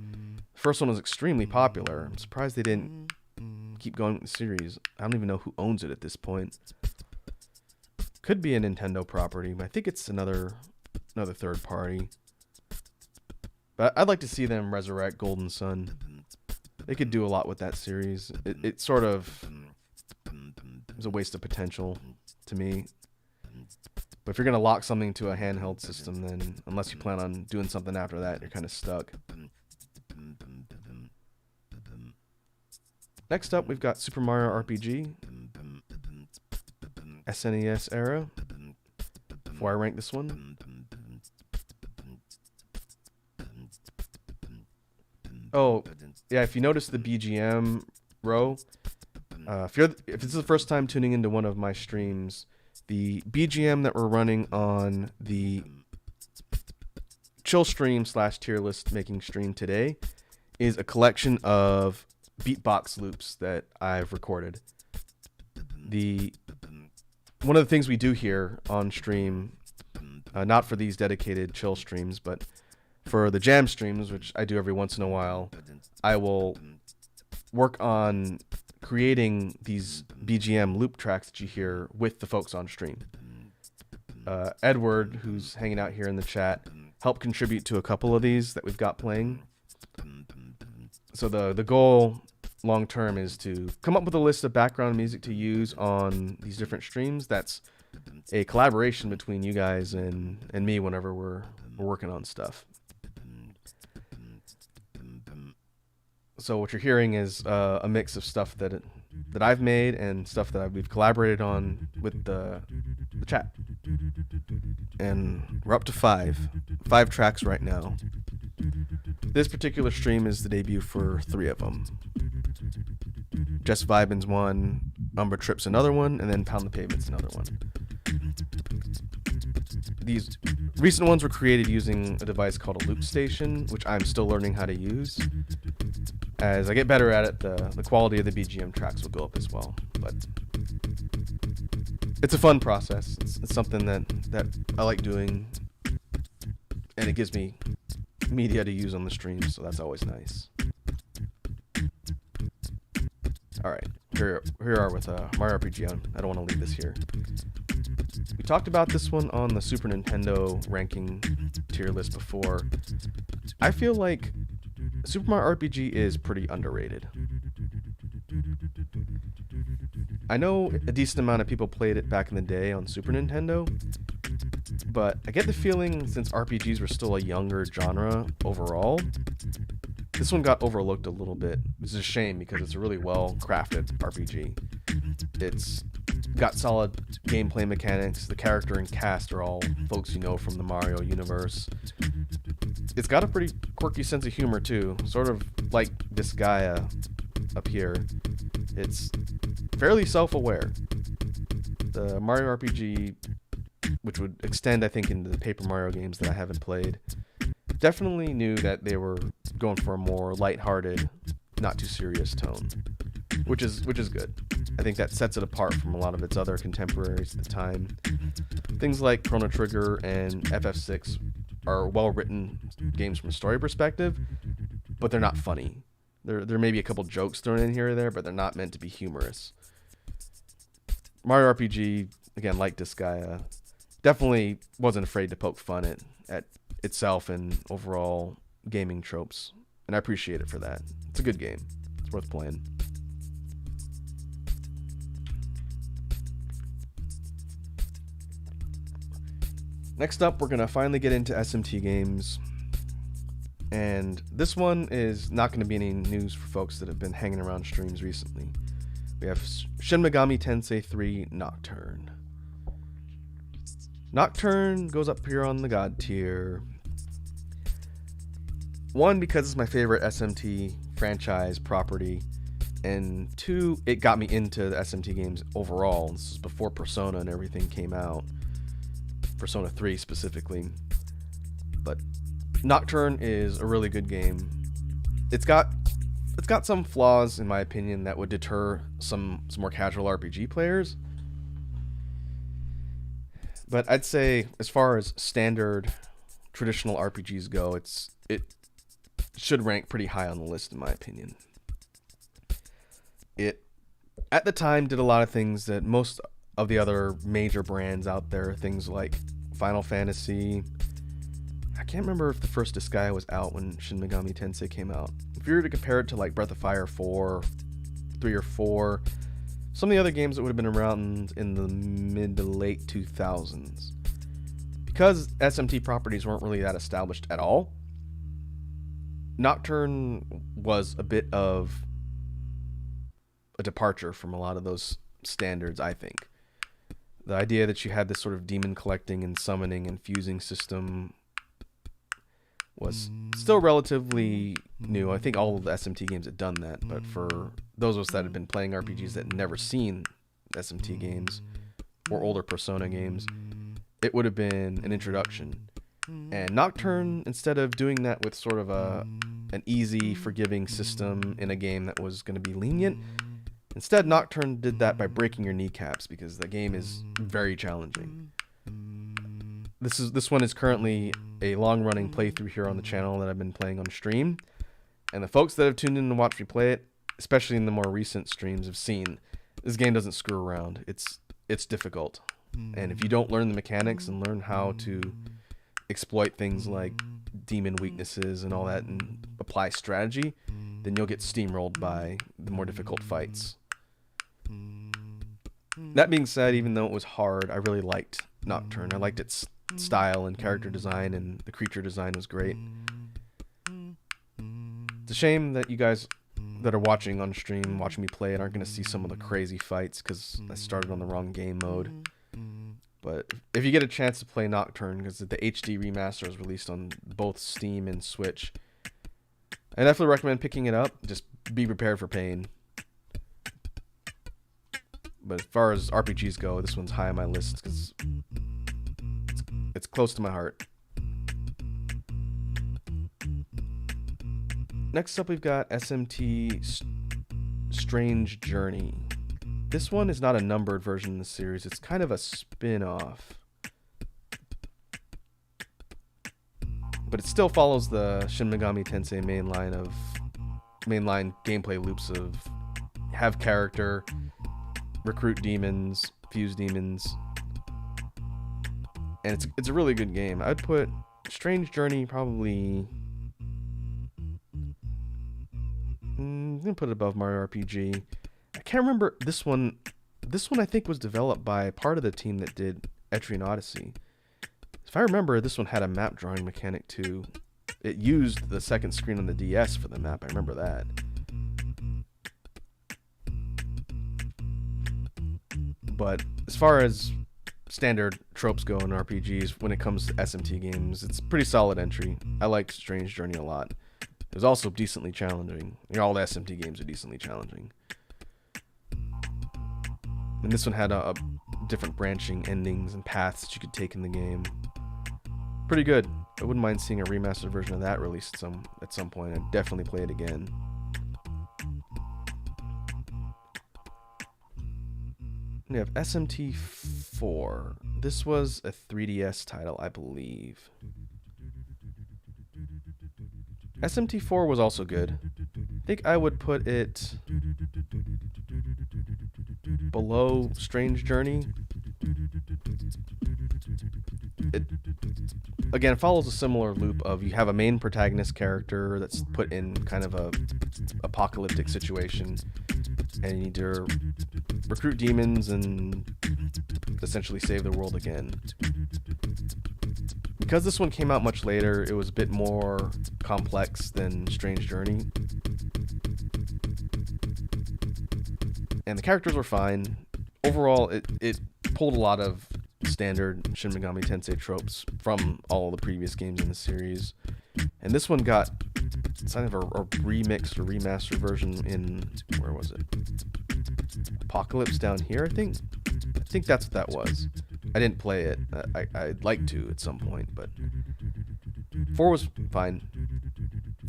The first one was extremely popular. I'm surprised they didn't keep going with the series. I don't even know who owns it at this point. Could be a Nintendo property, but I think it's another third party. But I'd like to see them resurrect Golden Sun. They could do a lot with that series. It sort of was a waste of potential to me. But if you're gonna lock something to a handheld system, then unless you plan on doing something after that, you're kind of stuck. Next up, we've got Super Mario RPG, SNES era. Before I rank this one. Oh, yeah, if you notice the BGM row, if this is the first time tuning into one of my streams, the BGM that we're running on the chill stream / tier list making stream today is a collection of beatbox loops that I've recorded. One of the things we do here on stream, not for these dedicated chill streams, but for the jam streams, which I do every once in a while, I will work on creating these BGM loop tracks that you hear with the folks on stream. Edward, who's hanging out here in the chat, helped contribute to a couple of these that we've got playing. So the goal long term is to come up with a list of background music to use on these different streams. That's a collaboration between you guys and me whenever we're working on stuff. So what you're hearing is a mix of stuff that I've made and stuff that we've collaborated on with the chat. And we're up to five tracks right now. This particular stream is the debut for 3 of them. Just Vibin's one, Umbra Trip's another one, and then Pound the Pavement's another one. These recent ones were created using a device called a loop station, which I'm still learning how to use. As I get better at it, the quality of the BGM tracks will go up as well. But it's a fun process. It's something that I like doing, and it gives me media to use on the stream, so that's always nice. Alright, here we are with Mario RPG. I don't want to leave this here. We talked about this one on the Super Nintendo ranking tier list before. I feel like Super Mario RPG is pretty underrated. I know a decent amount of people played it back in the day on Super Nintendo, but I get the feeling since RPGs were still a younger genre overall, this one got overlooked a little bit. Which is a shame because it's a really well crafted RPG. It's got solid gameplay mechanics. The character and cast are all folks you know from the Mario universe. It's got a pretty quirky sense of humor too, sort of like Disgaea up here. It's fairly self-aware. The Mario RPG, which would extend I think into the Paper Mario games that I haven't played, definitely knew that they were going for a more lighthearted, not too serious tone, which is good. I think that sets it apart from a lot of its other contemporaries at the time. Things like Chrono Trigger and FF6 are well-written games from a story perspective, but they're not funny. There may be a couple jokes thrown in here or there, but they're not meant to be humorous. Mario RPG, again, like Disgaea, definitely wasn't afraid to poke fun at itself and overall gaming tropes, and I appreciate it for that. It's a good game. It's worth playing. Next up, we're going to finally get into SMT games. And this one is not going to be any news for folks that have been hanging around streams recently. We have Shin Megami Tensei 3 Nocturne. Nocturne goes up here on the God tier. 1, because it's my favorite SMT franchise property. And 2, it got me into the SMT games overall. This is before Persona and everything came out. Persona 3 specifically. But Nocturne is a really good game. It's got some flaws in my opinion that would deter some more casual RPG players. But I'd say as far as standard traditional RPGs go, it should rank pretty high on the list in my opinion. It at the time did a lot of things that most of the other major brands out there, things like Final Fantasy. I can't remember if the first Disgaea was out when Shin Megami Tensei came out. If you were to compare it to like Breath of Fire 4, 3 or 4, some of the other games that would have been around in the mid to late 2000s. Because SMT properties weren't really that established at all, Nocturne was a bit of a departure from a lot of those standards, I think. The idea that you had this sort of demon collecting and summoning and fusing system was still relatively new. I think all of the SMT games had done that, but for those of us that had been playing RPGs that had never seen SMT games or older Persona games, it would have been an introduction. And Nocturne, instead of doing that with sort of an easy, forgiving system in a game that was going to be lenient, instead Nocturne did that by breaking your kneecaps, because the game is very challenging. This one is currently a long-running playthrough here on the channel that I've been playing on stream, and the folks that have tuned in to watch me play it, especially in the more recent streams, have seen this game doesn't screw around. It's difficult, and if you don't learn the mechanics and learn how to exploit things like demon weaknesses and all that and apply strategy, then you'll get steamrolled by the more difficult fights. That being said, even though it was hard, I really liked Nocturne. I liked its style and character design, and the creature design was great. It's a shame that you guys that are watching on stream, watching me play it, aren't going to see some of the crazy fights because I started on the wrong game mode. But if you get a chance to play Nocturne, because the HD remaster is released on both Steam and Switch, I definitely recommend picking it up. Just be prepared for pain. But as far as RPGs go, this one's high on my list because it's close to my heart. Next up, we've got SMT Strange Journey. This one is not a numbered version of the series. It's kind of a spin-off. But it still follows the Shin Megami Tensei mainline gameplay loops of have character, recruit demons, fuse demons. And it's a really good game. I'd put Strange Journey probably... I'm going to put it above Mario RPG. I can't remember this one. This one I think was developed by part of the team that did Etrian Odyssey. If I remember, this one had a map drawing mechanic too. It used the second screen on the DS for the map. I remember that. But as far as standard tropes go in RPGs, when it comes to SMT games, it's a pretty solid entry. I liked Strange Journey a lot. It was also decently challenging. All the SMT games are decently challenging. And this one had a different branching endings and paths that you could take in the game. Pretty good. I wouldn't mind seeing a remastered version of that released at some point. I'd definitely play it again. We have SMT4. This was a 3DS title, I believe. SMT4 was also good. I think I would put it below Strange Journey. It again follows a similar loop of you have a main protagonist character that's put in kind of a apocalyptic situation, and you need to recruit demons and essentially save the world again. Because this one came out much later, it was a bit more complex than Strange Journey. And the characters were fine. Overall, it pulled a lot of standard Shin Megami Tensei tropes from all the previous games in the series. And this one got kind of a remixed or remastered version in, where was it? Apocalypse Down Here, I think? I think that's what that was. I didn't play it. I'd like to at some point, but 4 was fine.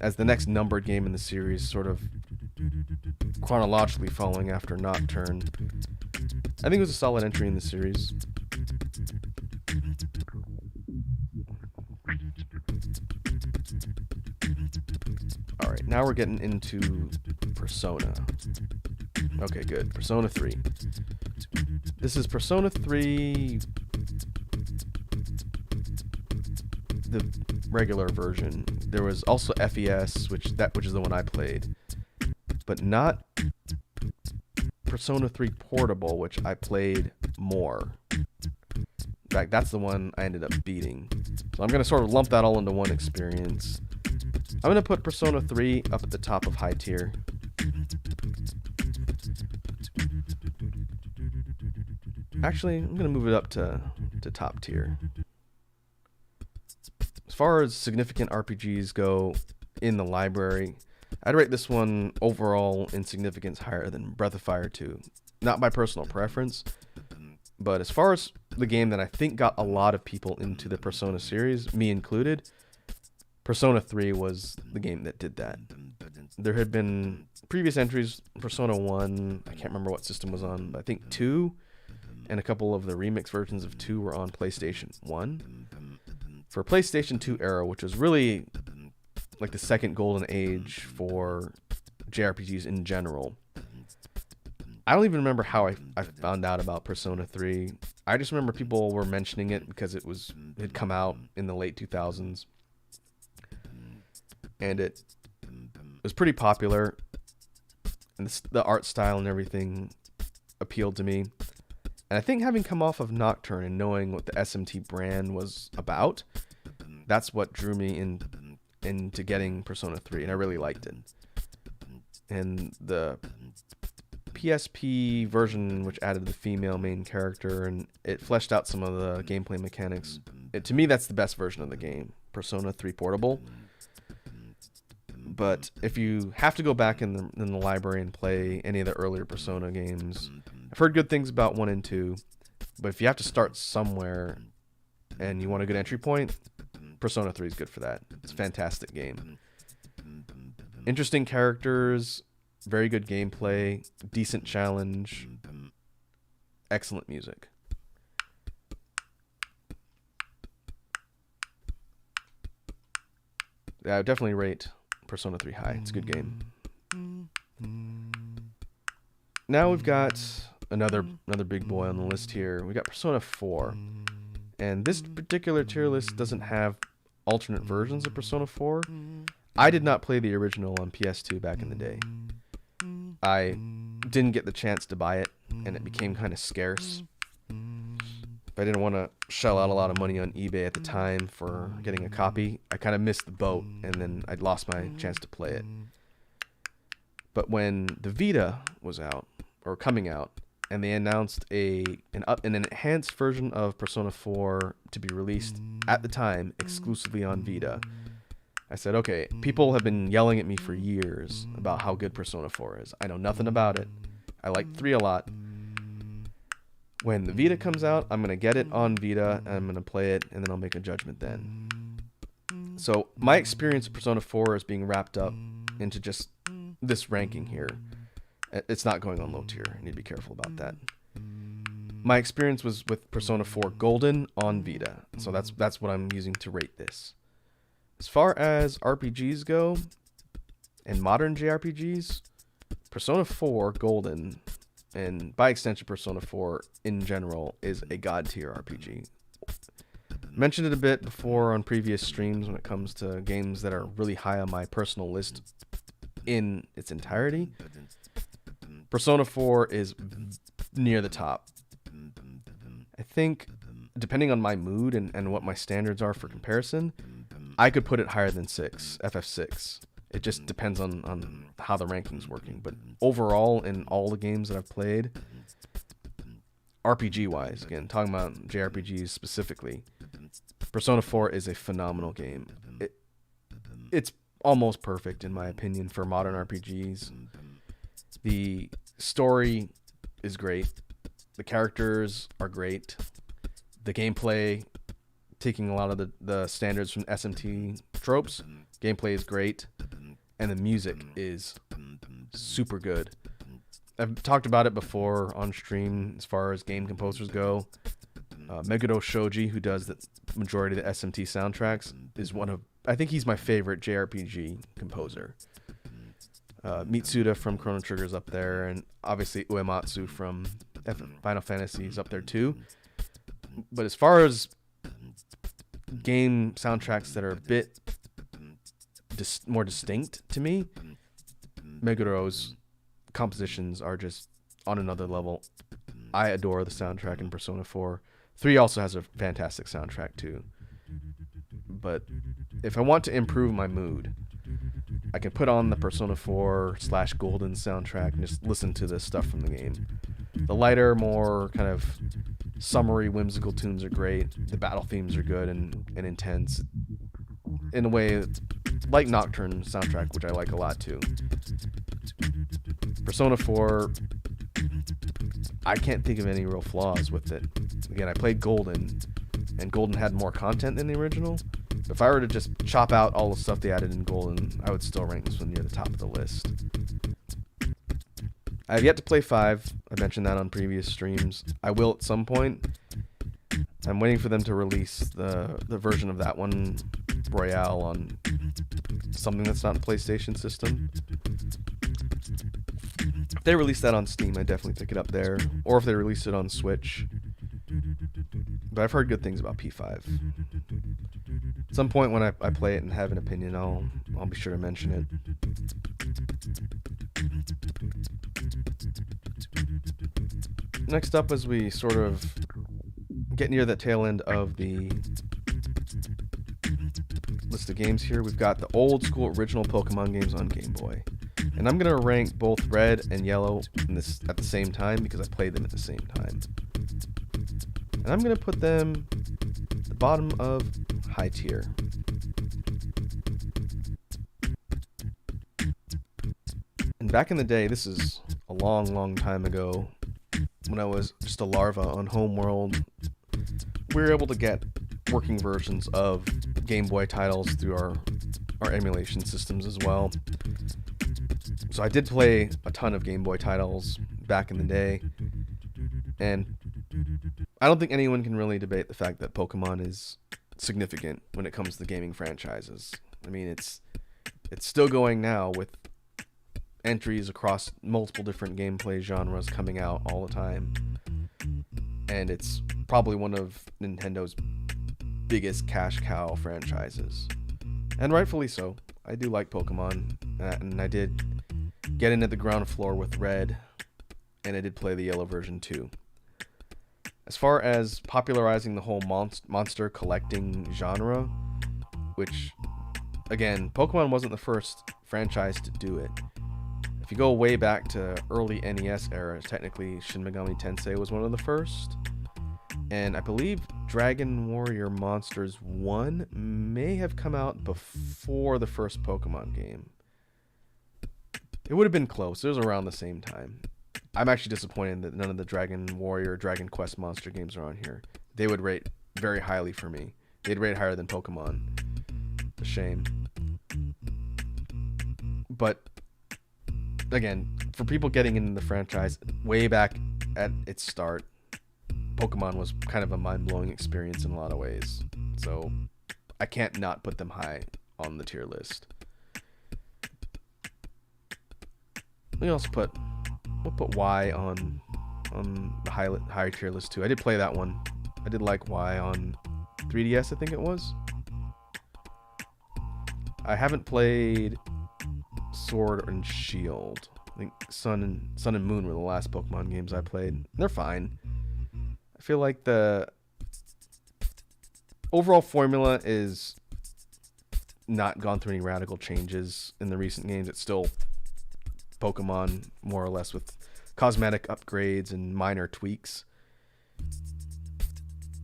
As the next numbered game in the series, sort of chronologically following after Nocturne. I think it was a solid entry in the series. Alright, now we're getting into Persona. Okay, good. Persona 3. This is Persona 3, the regular version. There was also FES, which is the one I played, but not Persona 3 Portable, which I played more. In fact, that's the one I ended up beating. So I'm going to sort of lump that all into one experience. I'm going to put Persona 3 up at the top of high tier. Actually, I'm going to move it up to top tier. As far as significant RPGs go in the library, I'd rate this one overall in significance higher than Breath of Fire 2. Not by personal preference, but as far as the game that I think got a lot of people into the Persona series, me included, Persona 3 was the game that did that. There had been previous entries, Persona 1, I can't remember what system was on, but I think 2, and a couple of the remix versions of 2 were on PlayStation 1. For PlayStation 2 era, which was really like the second golden age for JRPGs in general. I don't even remember how I found out about Persona 3. I just remember people were mentioning it because it had come out in the late 2000s. And it was pretty popular. And the art style and everything appealed to me. And I think having come off of Nocturne and knowing what the SMT brand was about, that's what drew me into getting Persona 3, and I really liked it. And the PSP version, which added the female main character, and it fleshed out some of the gameplay mechanics. To me, that's the best version of the game, Persona 3 Portable. But if you have to go back in the library and play any of the earlier Persona games, I've heard good things about 1 and 2, but if you have to start somewhere and you want a good entry point, Persona 3 is good for that. It's a fantastic game. Interesting characters, very good gameplay, decent challenge, excellent music. Yeah, I would definitely rate Persona 3 high. It's a good game. Now we've got another big boy on the list here. We got Persona 4. And this particular tier list doesn't have alternate versions of Persona 4. I did not play the original on PS2 back in the day. I didn't get the chance to buy it, and it became kind of scarce. I didn't want to shell out a lot of money on eBay at the time for getting a copy. I kind of missed the boat, and then I'd lost my chance to play it. But when the Vita was out, or coming out, and they announced an enhanced version of Persona 4 to be released at the time exclusively on Vita, I said, okay, people have been yelling at me for years about how good Persona 4 is. I know nothing about it. I like 3 a lot. When the Vita comes out, I'm going to get it on Vita, and I'm going to play it, and then I'll make a judgment then. So my experience of Persona 4 is being wrapped up into just this ranking here. It's not going on low tier. I need to be careful about that. My experience was with Persona 4 Golden on Vita, so that's what I'm using to rate this. As far as RPGs go, and modern JRPGs, Persona 4 Golden, and by extension Persona 4 in general, is a god tier RPG. Mentioned it a bit before on previous streams when it comes to games that are really high on my personal list in its entirety. Persona 4 is near the top. I think, depending on my mood and what my standards are for comparison, I could put it higher than FF6. It just depends on how the ranking's working. But overall, in all the games that I've played, RPG-wise, again, talking about JRPGs specifically, Persona 4 is a phenomenal game. It's almost perfect, in my opinion, for modern RPGs. The story is great. The characters are great. The gameplay, taking a lot of the standards from SMT tropes, gameplay is great. And the music is super good. I've talked about it before on stream as far as game composers go. Meguro Shoji, who does the majority of the SMT soundtracks, is I think he's my favorite JRPG composer. Mitsuda from Chrono Trigger is up there, and obviously Uematsu from Final Fantasy is up there too. But as far as game soundtracks that are a bit more distinct to me, Meguro's compositions are just on another level. I adore the soundtrack in Persona 4. 3 also has a fantastic soundtrack too. But if I want to improve my mood, I can put on the Persona 4/Golden soundtrack and just listen to the stuff from the game. The lighter, more kind of summery, whimsical tunes are great. The battle themes are good and intense. In a way, like Nocturne soundtrack, which I like a lot too. Persona 4, I can't think of any real flaws with it. Again, I played Golden, and Golden had more content than the original. If I were to just chop out all the stuff they added in Golden, I would still rank this one near the top of the list. I have yet to play 5. I mentioned that on previous streams. I will at some point. I'm waiting for them to release the version of that one, Royale, on something that's not a PlayStation system. If they release that on Steam, I'd definitely pick it up there. Or if they release it on Switch. But I've heard good things about P5. At some point when I play it and have an opinion, I'll be sure to mention it. Next up, as we sort of get near the tail end of the list of games here, we've got the old school original Pokemon games on Game Boy. And I'm going to rank both Red and Yellow at the same time because I played them at the same time. And I'm going to put them at the bottom of high tier. And back in the day, this is a long, long time ago, when I was just a larva on Homeworld, we were able to get working versions of Game Boy titles through our emulation systems as well. So I did play a ton of Game Boy titles back in the day, and I don't think anyone can really debate the fact that Pokemon is significant when it comes to gaming franchises. I mean, it's still going now with entries across multiple different gameplay genres coming out all the time, and it's probably one of Nintendo's biggest cash cow franchises, and rightfully so. I do like Pokemon, and I did get into the ground floor with Red, and I did play the Yellow version too. As far as popularizing the whole monster collecting genre, which, again, Pokemon wasn't the first franchise to do it. If you go way back to early NES era, technically Shin Megami Tensei was one of the first. And I believe Dragon Warrior Monsters 1 may have come out before the first Pokemon game. It would have been close. It was around the same time. I'm actually disappointed that none of the Dragon Warrior, Dragon Quest monster games are on here. They would rate very highly for me. They'd rate higher than Pokemon. A shame. But again, for people getting into the franchise way back at its start, Pokemon was kind of a mind-blowing experience in a lot of ways. So I can't not put them high on the tier list. We'll put Y on the higher tier list too. I did play that one. I did like Y on 3DS, I think it was. I haven't played Sword and Shield. I think Sun and Moon were the last Pokemon games I played. They're fine. I feel like the overall formula is not gone through any radical changes in the recent games. It's still Pokemon, more or less, with cosmetic upgrades and minor tweaks.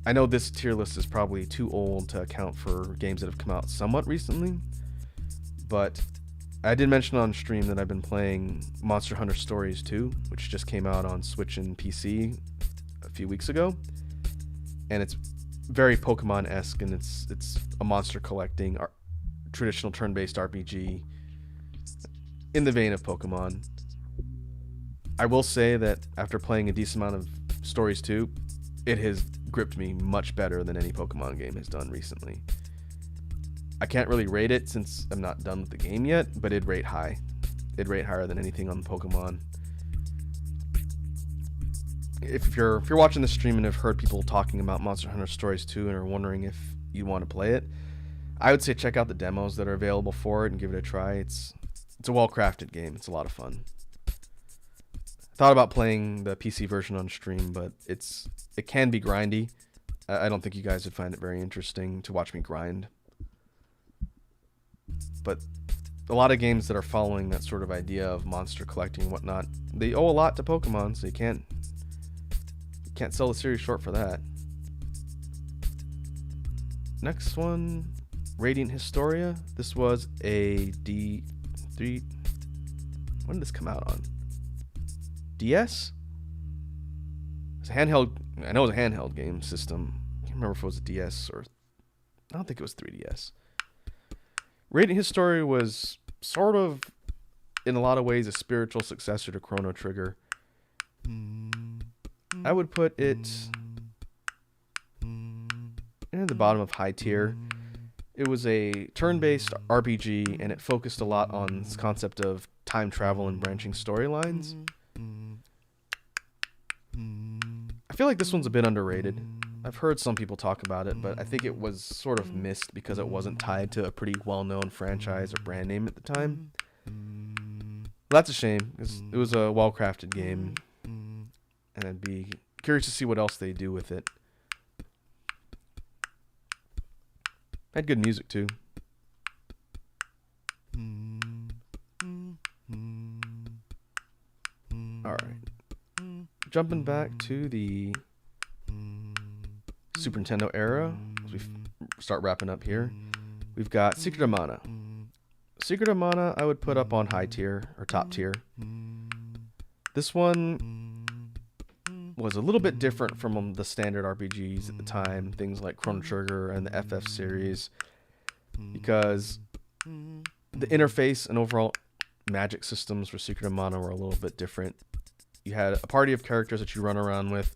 I know this tier list is probably too old to account for games that have come out somewhat recently, but I did mention on stream that I've been playing Monster Hunter Stories 2, which just came out on Switch and PC a few weeks ago, and it's very Pokemon-esque, and it's a monster collecting traditional turn-based RPG in the vein of Pokemon. I will say that after playing a decent amount of Stories 2, it has gripped me much better than any Pokemon game has done recently. I can't really rate it since I'm not done with the game yet, but it'd rate high. It'd rate higher than anything on Pokemon. If you're watching the stream and have heard people talking about Monster Hunter Stories 2 and are wondering if you want to play it, I would say check out the demos that are available for it and give it a try. It's a well-crafted game. It's a lot of fun. I thought about playing the PC version on stream, but it can be grindy. I don't think you guys would find it very interesting to watch me grind. But a lot of games that are following that sort of idea of monster collecting and whatnot, they owe a lot to Pokemon, so you can't sell the series short for that. Next one, Radiant Historia. This was a D3. When did this come out on? DS? It's a handheld. I know it was a handheld game system. I can't remember if it was a DS or. I don't think it was 3DS. Radiant Historia was sort of, in a lot of ways, a spiritual successor to Chrono Trigger. I would put it near the bottom of high tier. It was a turn-based RPG, and it focused a lot on this concept of time travel and branching storylines. I feel like this one's a bit underrated. I've heard some people talk about it, but I think it was sort of missed because it wasn't tied to a pretty well-known franchise or brand name at the time. Well, that's a shame, because it was a well-crafted game, and I'd be curious to see what else they do with it. Had good music, too. Alright. Jumping back to the Super Nintendo era, as we start wrapping up here, we've got Secret of Mana. Secret of Mana I would put up on high tier, or top tier. This one was a little bit different from the standard RPGs at the time, things like Chrono Trigger and the FF series, because the interface and overall magic systems for Secret of Mana were a little bit different. You had a party of characters that you run around with,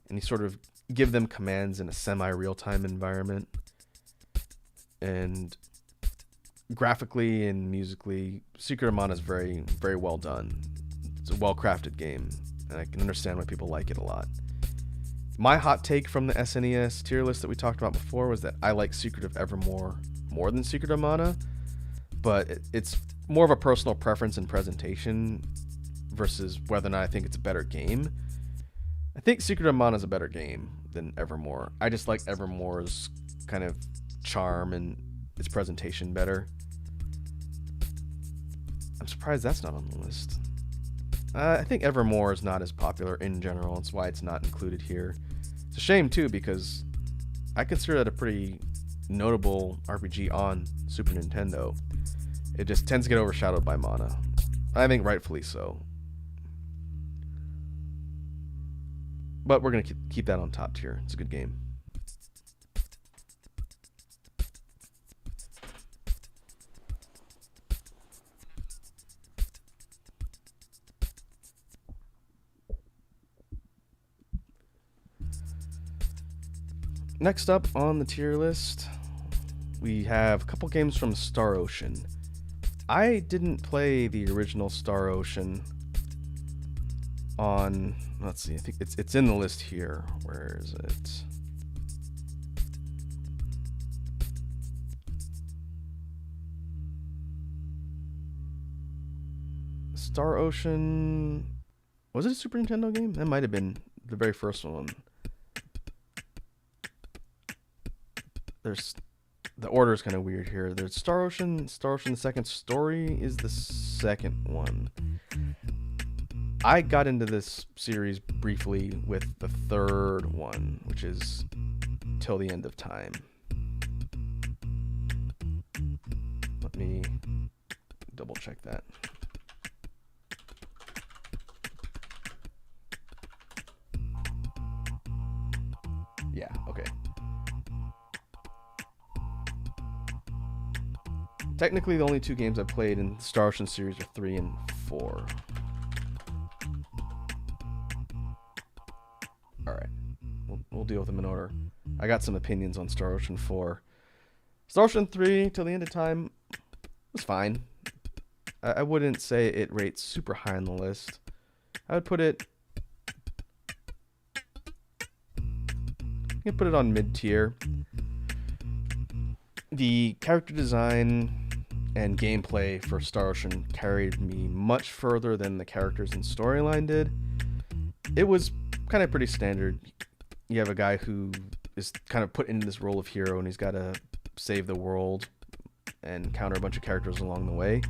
and you sort of give them commands in a semi-real-time environment. And graphically and musically, Secret of Mana is very, very well done. It's a well-crafted game, and I can understand why people like it a lot. My hot take from the SNES tier list that we talked about before was that I like Secret of Evermore more than Secret of Mana, but it's more of a personal preference and presentation versus whether or not I think it's a better game. I think Secret of Mana is a better game than Evermore. I just like Evermore's kind of charm and its presentation better. I'm surprised that's not on the list. I think Evermore is not as popular in general. That's why it's not included here. It's a shame, too, because I consider that a pretty notable RPG on Super Nintendo. It just tends to get overshadowed by Mana. I think rightfully so. But we're going to keep that on top tier. It's a good game. Next up on the tier list, we have a couple games from Star Ocean. I didn't play the original Star Ocean on, let's see, I think it's in the list here. Where is it? Star Ocean, was it a Super Nintendo game? That might have been the very first one. The order is kind of weird here. There's Star Ocean the Second Story is the second one. I got into this series briefly with the third one, which is Till the End of Time. Let me double check that. Yeah, okay. Technically, the only two games I've played in the Star Ocean series are 3 and 4. Alright, we'll deal with them in order. I got some opinions on Star Ocean 4. Star Ocean 3, Till the End of Time, was fine. I wouldn't say it rates super high on the list. I would put it... I can put it on mid-tier. The character design and gameplay for Star Ocean carried me much further than the characters and storyline did. it was kind of pretty standard. You have a guy who is kind of put into this role of hero, and he's got to save the world and counter a bunch of characters along the way.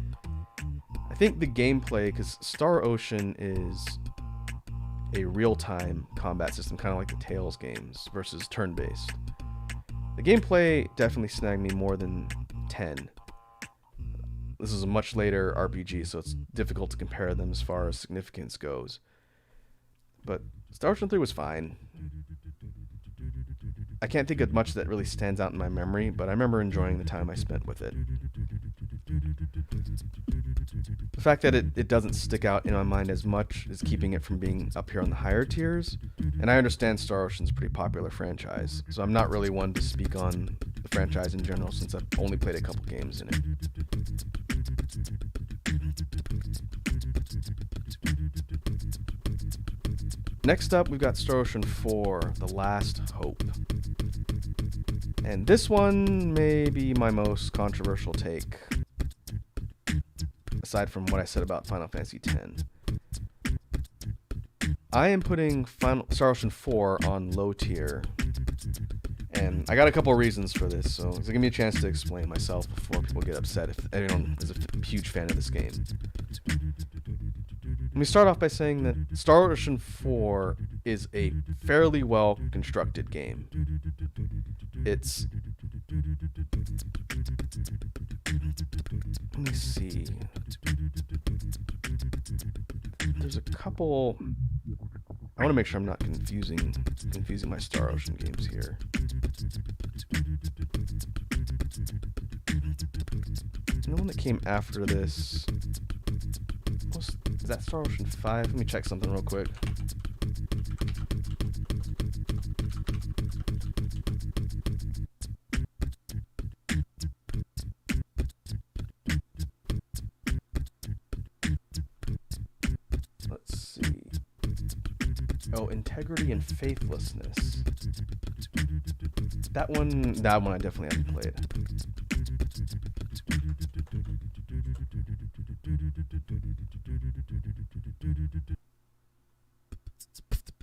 I think the gameplay, because Star Ocean is a real-time combat system, kind of like the Tales games, versus turn-based. The gameplay definitely snagged me more than 10. This is a much later RPG, so it's difficult to compare them as far as significance goes. But Star Ocean 3 was fine. I can't think of much that really stands out in my memory, but I remember enjoying the time I spent with it. The fact that it doesn't stick out in my mind as much is keeping it from being up here on the higher tiers. And I understand Star Ocean's a pretty popular franchise, so I'm not really one to speak on the franchise in general since I've only played a couple games in it. Next up, we've got Star Ocean 4, The Last Hope. And this one may be my most controversial take, aside from what I said about Final Fantasy X. I am putting Star Ocean 4 on low tier, and I got a couple of reasons for this, so give me a chance to explain myself before people get upset if anyone is a huge fan of this game. Let me start off by saying that Star Ocean 4 is a fairly well constructed game. It's... Let me see. There's a couple... I want to make sure I'm not confusing my Star Ocean games here. The one that came after this... Is that Star Ocean 5? Let me check something real quick. Let's see. Oh, Integrity and Faithlessness. That one I definitely haven't played.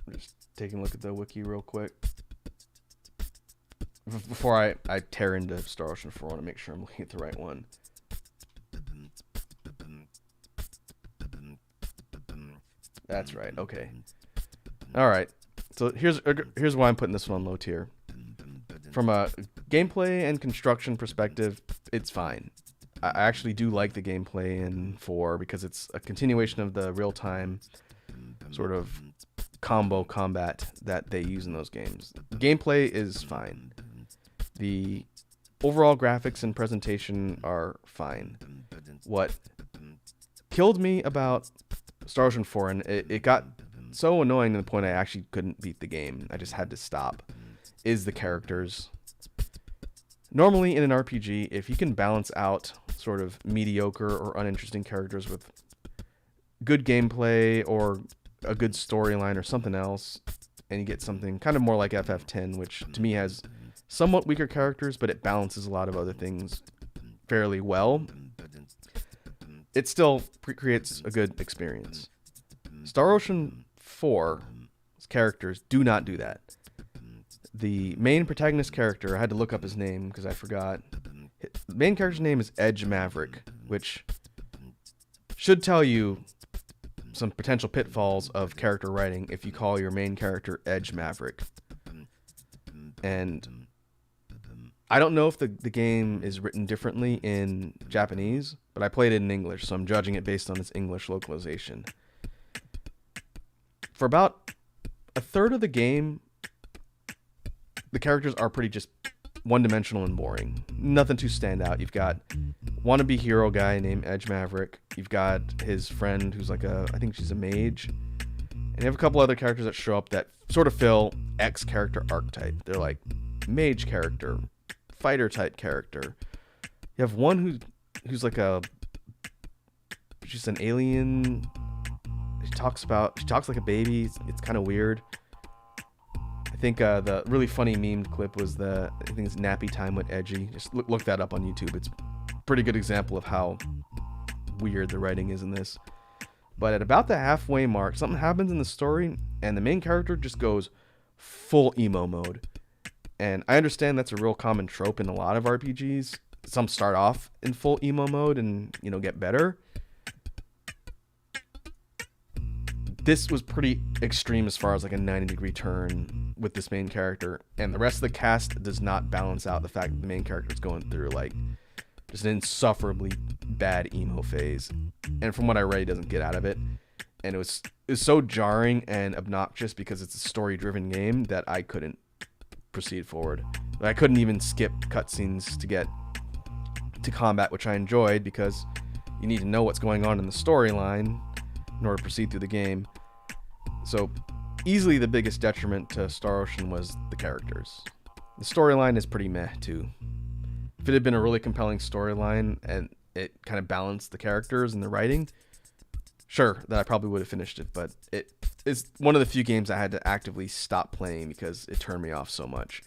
I'm just taking a look at the wiki real quick. Before I tear into Star Ocean 4, I want to make sure I'm looking at the right one. That's right, okay. Alright, so here's why I'm putting this one on low tier. From a gameplay and construction perspective, it's fine. I actually do like the gameplay in 4 because it's a continuation of the real-time sort of combo combat that they use in those games. Gameplay is fine. The overall graphics and presentation are fine. What killed me about Star Ocean 4, and it got so annoying to the point I actually couldn't beat the game, I just had to stop, is the characters. Normally in an RPG, if you can balance out sort of mediocre or uninteresting characters with good gameplay or a good storyline or something else, and you get something kind of more like FF10, which to me has somewhat weaker characters, but it balances a lot of other things fairly well, it still creates a good experience. Star Ocean 4's characters do not do that. The main protagonist character, I had to look up his name because I forgot. The main character's name is Edge Maverick, which should tell you some potential pitfalls of character writing if you call your main character Edge Maverick. And I don't know if the game is written differently in Japanese, but I played it in English, so I'm judging it based on its English localization. For about a third of the game, the characters are pretty just one-dimensional and boring. Nothing too stand out. You've got wannabe hero guy named Edge Maverick. You've got his friend who's like I think she's a mage. And you have a couple other characters that show up that sort of fill X character archetype. They're like mage character, fighter type character. You have one who's like she's an alien. She talks like a baby. It's kind of weird. I think the really funny memed clip was I think it's Nappy Time with Edgy. Just look that up on YouTube. It's a pretty good example of how weird the writing is in this. But at about the halfway mark, something happens in the story, and the main character just goes full emo mode. And I understand that's a real common trope in a lot of RPGs. Some start off in full emo mode and, get better. This was pretty extreme as far as like a 90-degree turn with this main character. And the rest of the cast does not balance out the fact that the main character is going through like just an insufferably bad emo phase. And from what I read, he doesn't get out of it. And it was so jarring and obnoxious because it's a story-driven game that I couldn't proceed forward. I couldn't even skip cutscenes to get to combat, which I enjoyed because you need to know what's going on in the storyline in order to proceed through the game. So easily the biggest detriment to Star Ocean was the characters. The storyline is pretty meh too. If it had been a really compelling storyline and it kind of balanced the characters and the writing, sure, that I probably would have finished it, but it is one of the few games I had to actively stop playing because it turned me off so much.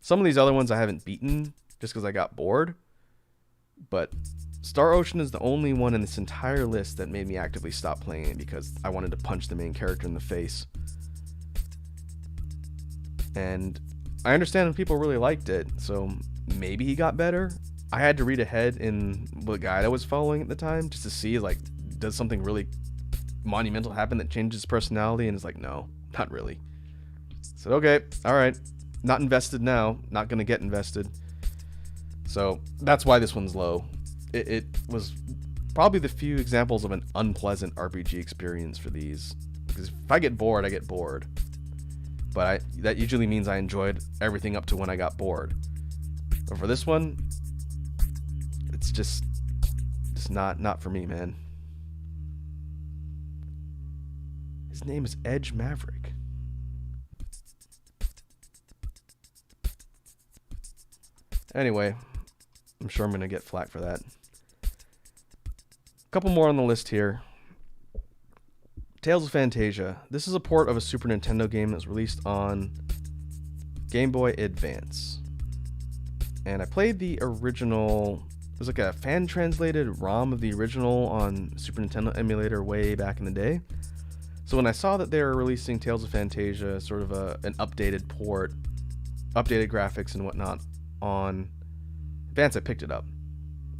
Some of these other ones I haven't beaten just because I got bored, but Star Ocean is the only one in this entire list that made me actively stop playing it because I wanted to punch the main character in the face. And I understand if people really liked it, so maybe he got better. I had to read ahead in the guide I was following at the time just to see, like, does something really monumental happen that changes his personality? And it's like, no, not really. So, okay, all right. Not invested now. Not going to get invested. So that's why this one's low. It was probably the few examples of an unpleasant RPG experience for these. Because if I get bored, I get bored. But that usually means I enjoyed everything up to when I got bored. But for this one, it's just not for me, man. His name is Edge Maverick. Anyway, I'm sure I'm going to get flack for that. A couple more on the list here. Tales of Phantasia. This is a port of a Super Nintendo game that was released on Game Boy Advance. And I played the original. It was like a fan-translated ROM of the original on Super Nintendo emulator way back in the day. So when I saw that they were releasing Tales of Phantasia, sort of an updated port, updated graphics and whatnot on Advance, I picked it up.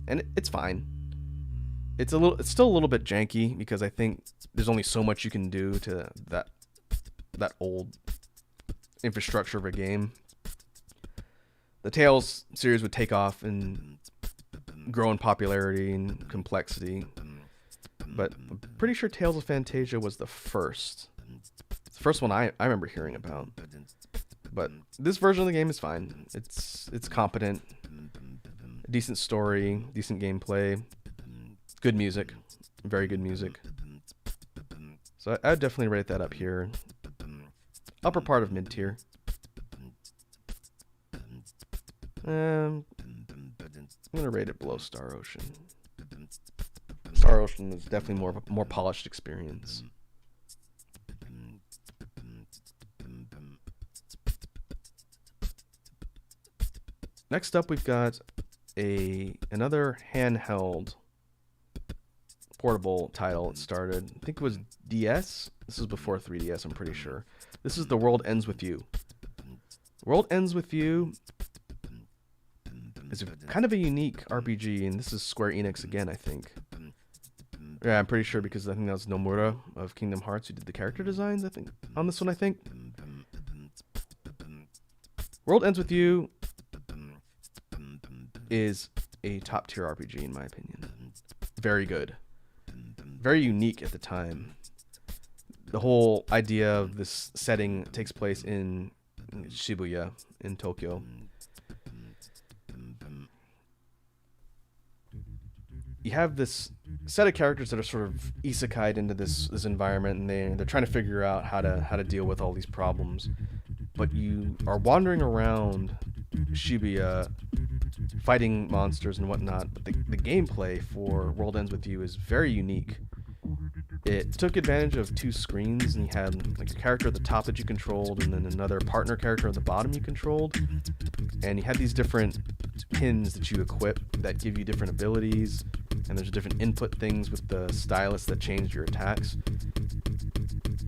And it's fine. It's still a little bit janky because I think there's only so much you can do to that old infrastructure of a game. The Tales series would take off and grow in popularity and complexity, but I'm pretty sure Tales of Phantasia was the first one I remember hearing about. But this version of the game is fine. It's competent, decent story, decent gameplay. Good music. Very good music. So I'd definitely rate that up here. Upper part of mid-tier. I'm going to rate it below Star Ocean. Star Ocean is definitely more polished experience. Next up, we've got another handheld portable title. It started, I think it was DS. This is before 3DS, I'm pretty sure. This is The World Ends With You. World Ends With You is kind of a unique RPG, and this is Square Enix again, I think. Yeah, I'm pretty sure because I think that was Nomura of Kingdom Hearts who did the character designs, I think, on this one, I think. World Ends With You is a top-tier RPG, in my opinion. Very good. Very unique at the time. The whole idea of this setting takes place in Shibuya, in Tokyo. You have this set of characters that are sort of isekai'd into this environment, and they're trying to figure out how to deal with all these problems. But you are wandering around Shibuya, fighting monsters and whatnot. But the gameplay for World Ends With You is very unique. It took advantage of two screens, and you had like a character at the top that you controlled, and then another partner character at the bottom you controlled. And you had these different pins that you equip that give you different abilities. and there's different input things with the stylus that change your attacks.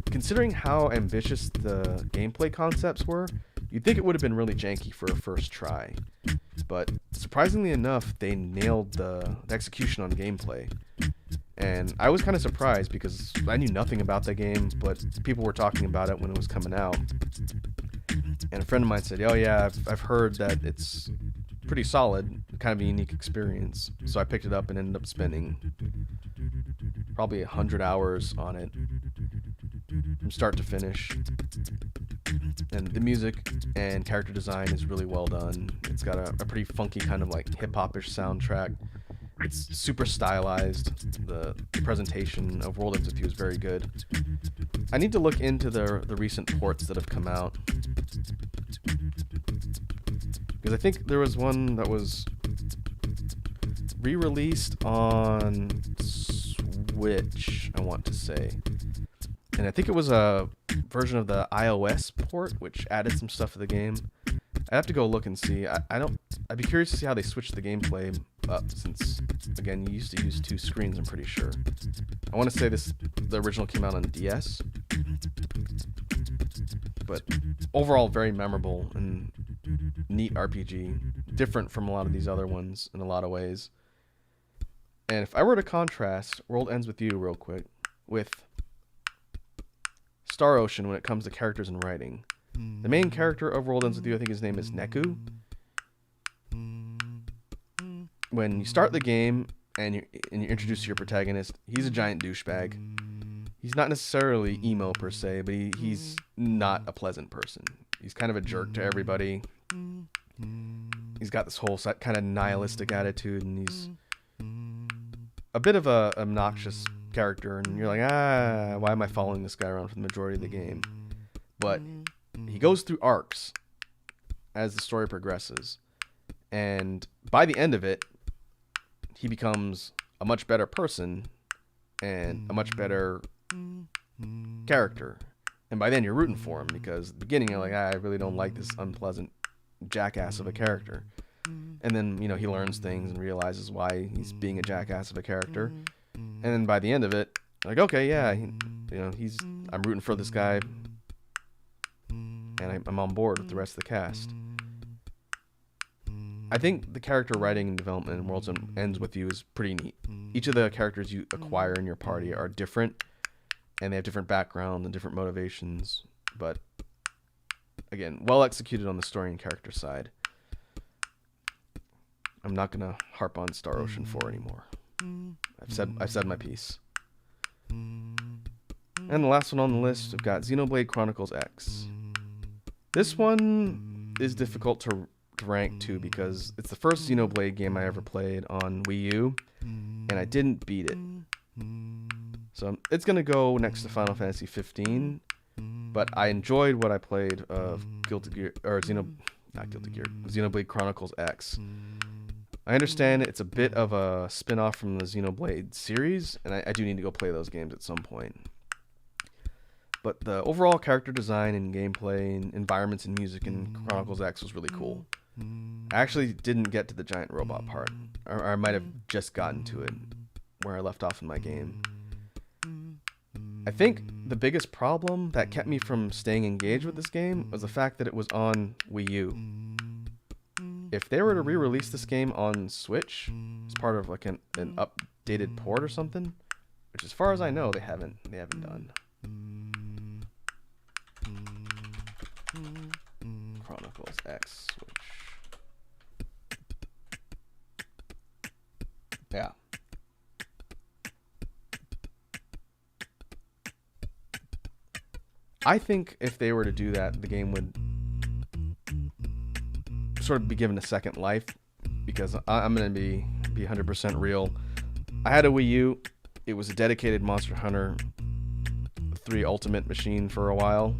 Considering how ambitious the gameplay concepts were, you'd think it would have been really janky for a first try. But surprisingly enough, they nailed the execution on gameplay. And I was kind of surprised because I knew nothing about the game, but people were talking about it when it was coming out. And a friend of mine said, oh yeah, I've heard that it's pretty solid, kind of a unique experience. So I picked it up and ended up spending probably 100 hours on it from start to finish. And the music and character design is really well done. It's got a pretty funky kind of like hip-hop-ish soundtrack. It's super stylized. The presentation of World Ends With You is very good. I need to look into the recent ports that have come out, because I think there was one that was re-released on Switch, I want to say. And I think it was a version of the iOS port, which added some stuff to the game. I'd have to go look and see. I'd be curious to see how they switched the gameplay up, since, again, you used to use 2 screens, I'm pretty sure. I want to say the original came out on DS. But overall, very memorable and neat RPG. Different from a lot of these other ones in a lot of ways. And if I were to contrast World Ends With You real quick with Star Ocean when it comes to characters and writing. The main character of World Ends With You, I think his name is Neku. When you start the game and you're introduced to your protagonist, he's a giant douchebag. He's not necessarily emo per se, but he's not a pleasant person. He's kind of a jerk to everybody. He's got this whole kind of nihilistic attitude, and he's a bit of a obnoxious character, and you're like, why am I following this guy around for the majority of the game? But he goes through arcs as the story progresses, and by the end of it, he becomes a much better person and a much better character. And by then you're rooting for him, because at the beginning you're like, I really don't like this unpleasant jackass of a character. And then, he learns things and realizes why he's being a jackass of a character. And then by the end of it, like, okay, yeah, I'm rooting for this guy, and I'm on board with the rest of the cast. I think the character writing and development in World Ends With You is pretty neat. Each of the characters you acquire in your party are different, and they have different backgrounds and different motivations. But again, well executed on the story and character side. I'm not gonna harp on Star Ocean 4 anymore. I've said my piece. And the last one on the list, we've got Xenoblade Chronicles X. This one is difficult to rank too, because it's the first Xenoblade game I ever played on Wii U, and I didn't beat it. So it's gonna go next to Final Fantasy 15, but I enjoyed what I played of Xenoblade Chronicles X. I understand it's a bit of a spin-off from the Xenoblade series, and I do need to go play those games at some point. But the overall character design and gameplay and environments and music in Chronicles X was really cool. I actually didn't get to the giant robot part, or I might have just gotten to it where I left off in my game. I think the biggest problem that kept me from staying engaged with this game was the fact that it was on Wii U. If they were to re-release this game on Switch as part of like an updated port or something, which as far as I know they haven't done. Chronicles X Switch. Yeah. I think if they were to do that, the game would sort of be given a second life, because I'm going to be 100% real. I had a Wii U. It was a dedicated Monster Hunter 3 Ultimate machine for a while.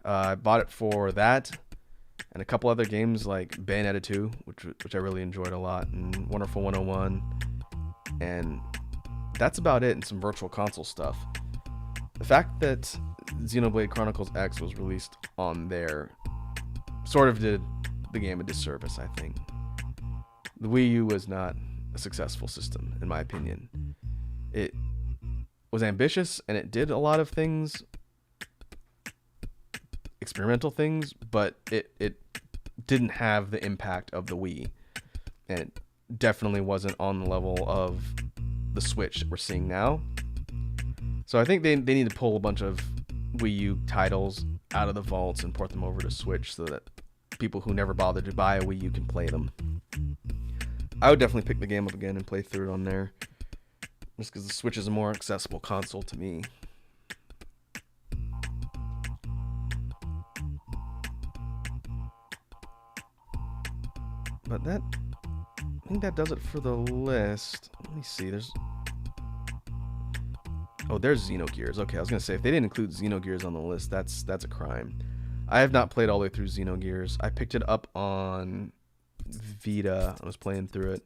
I bought it for that and a couple other games like Bayonetta 2, which I really enjoyed a lot, and Wonderful 101, and that's about it, and some Virtual Console stuff. The fact that Xenoblade Chronicles X was released on there sort of did the game a disservice, I think. The Wii U was not a successful system, in my opinion. It was ambitious and it did a lot of things, experimental things, but it didn't have the impact of the Wii, and it definitely wasn't on the level of the Switch that we're seeing now. So I think they need to pull a bunch of Wii U titles out of the vaults and port them over to Switch so that people who never bothered to buy a Wii U can play them. I would definitely pick the game up again and play through it on there, just because the Switch is a more accessible console to me. But I think that does it for the list. Let me see, there's Xenogears. Okay, I was gonna say, if they didn't include Xenogears on the list, that's a crime. I have not played all the way through Xenogears. I picked it up on Vita. I was playing through it.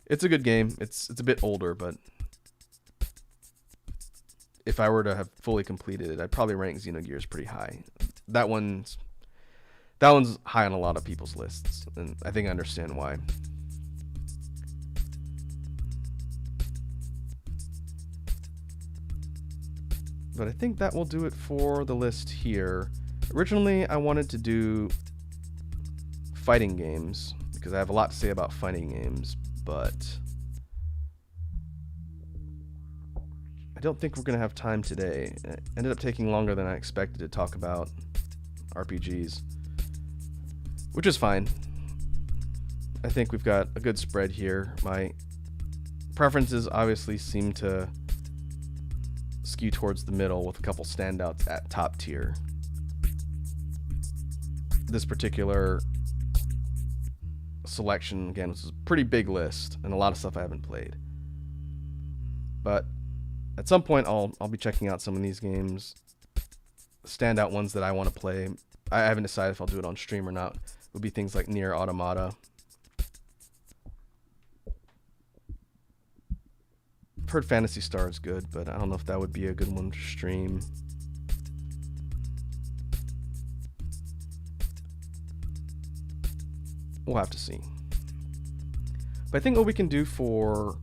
It's a good game. It's a bit older, but if I were to have fully completed it, I'd probably rank Xenogears pretty high. That one's high on a lot of people's lists, and I think I understand why. But I think that will do it for the list here. Originally, I wanted to do fighting games, because I have a lot to say about fighting games, but I don't think we're going to have time today. It ended up taking longer than I expected to talk about RPGs, which is fine. I think we've got a good spread here. My preferences obviously seem to skew towards the middle, with a couple standouts at top tier. This particular selection, again, was a pretty big list and a lot of stuff I haven't played. But at some point I'll be checking out some of these games, standout ones that I want to play. I haven't decided if I'll do it on stream or not. It would be things like Nier Automata. I've heard Phantasy Star is good, but I don't know if that would be a good one to stream. We'll have to see. But I think what we can do for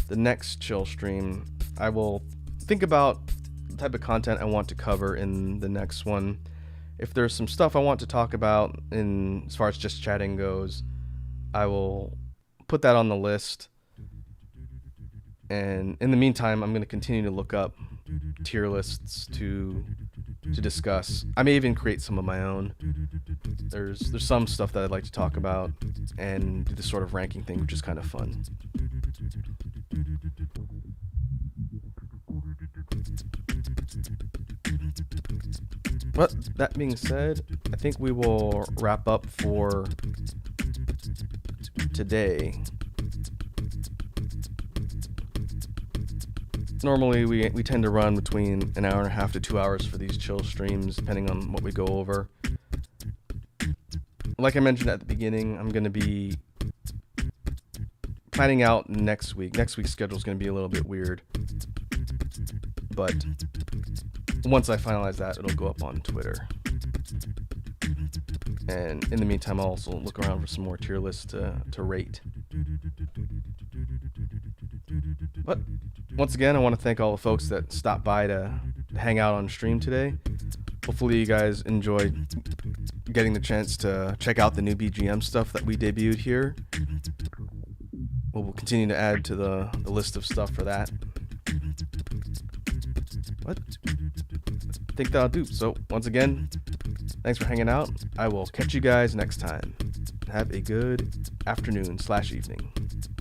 the next chill stream, I will think about the type of content I want to cover in the next one. If there's some stuff I want to talk about in as far as just chatting goes, I will put that on the list. And in the meantime, I'm going to continue to look up tier lists to discuss. I may even create some of my own. There's some stuff that I'd like to talk about and do this sort of ranking thing, which is kind of fun. But that being said, I think we will wrap up for today. Normally we tend to run between an hour and a half to 2 hours for these chill streams, depending on what we go over. Like I mentioned at the beginning, I'm going to be planning out next week. Next week's schedule is going to be a little bit weird, but once I finalize that, it'll go up on Twitter. And in the meantime, I'll also look around for some more tier lists to rate. But once again, I want to thank all the folks that stopped by to hang out on stream today. Hopefully you guys enjoyed getting the chance to check out the new BGM stuff that we debuted here. We'll continue to add to the list of stuff for that. But I think that'll do. So once again, thanks for hanging out. I will catch you guys next time. Have a good afternoon/evening.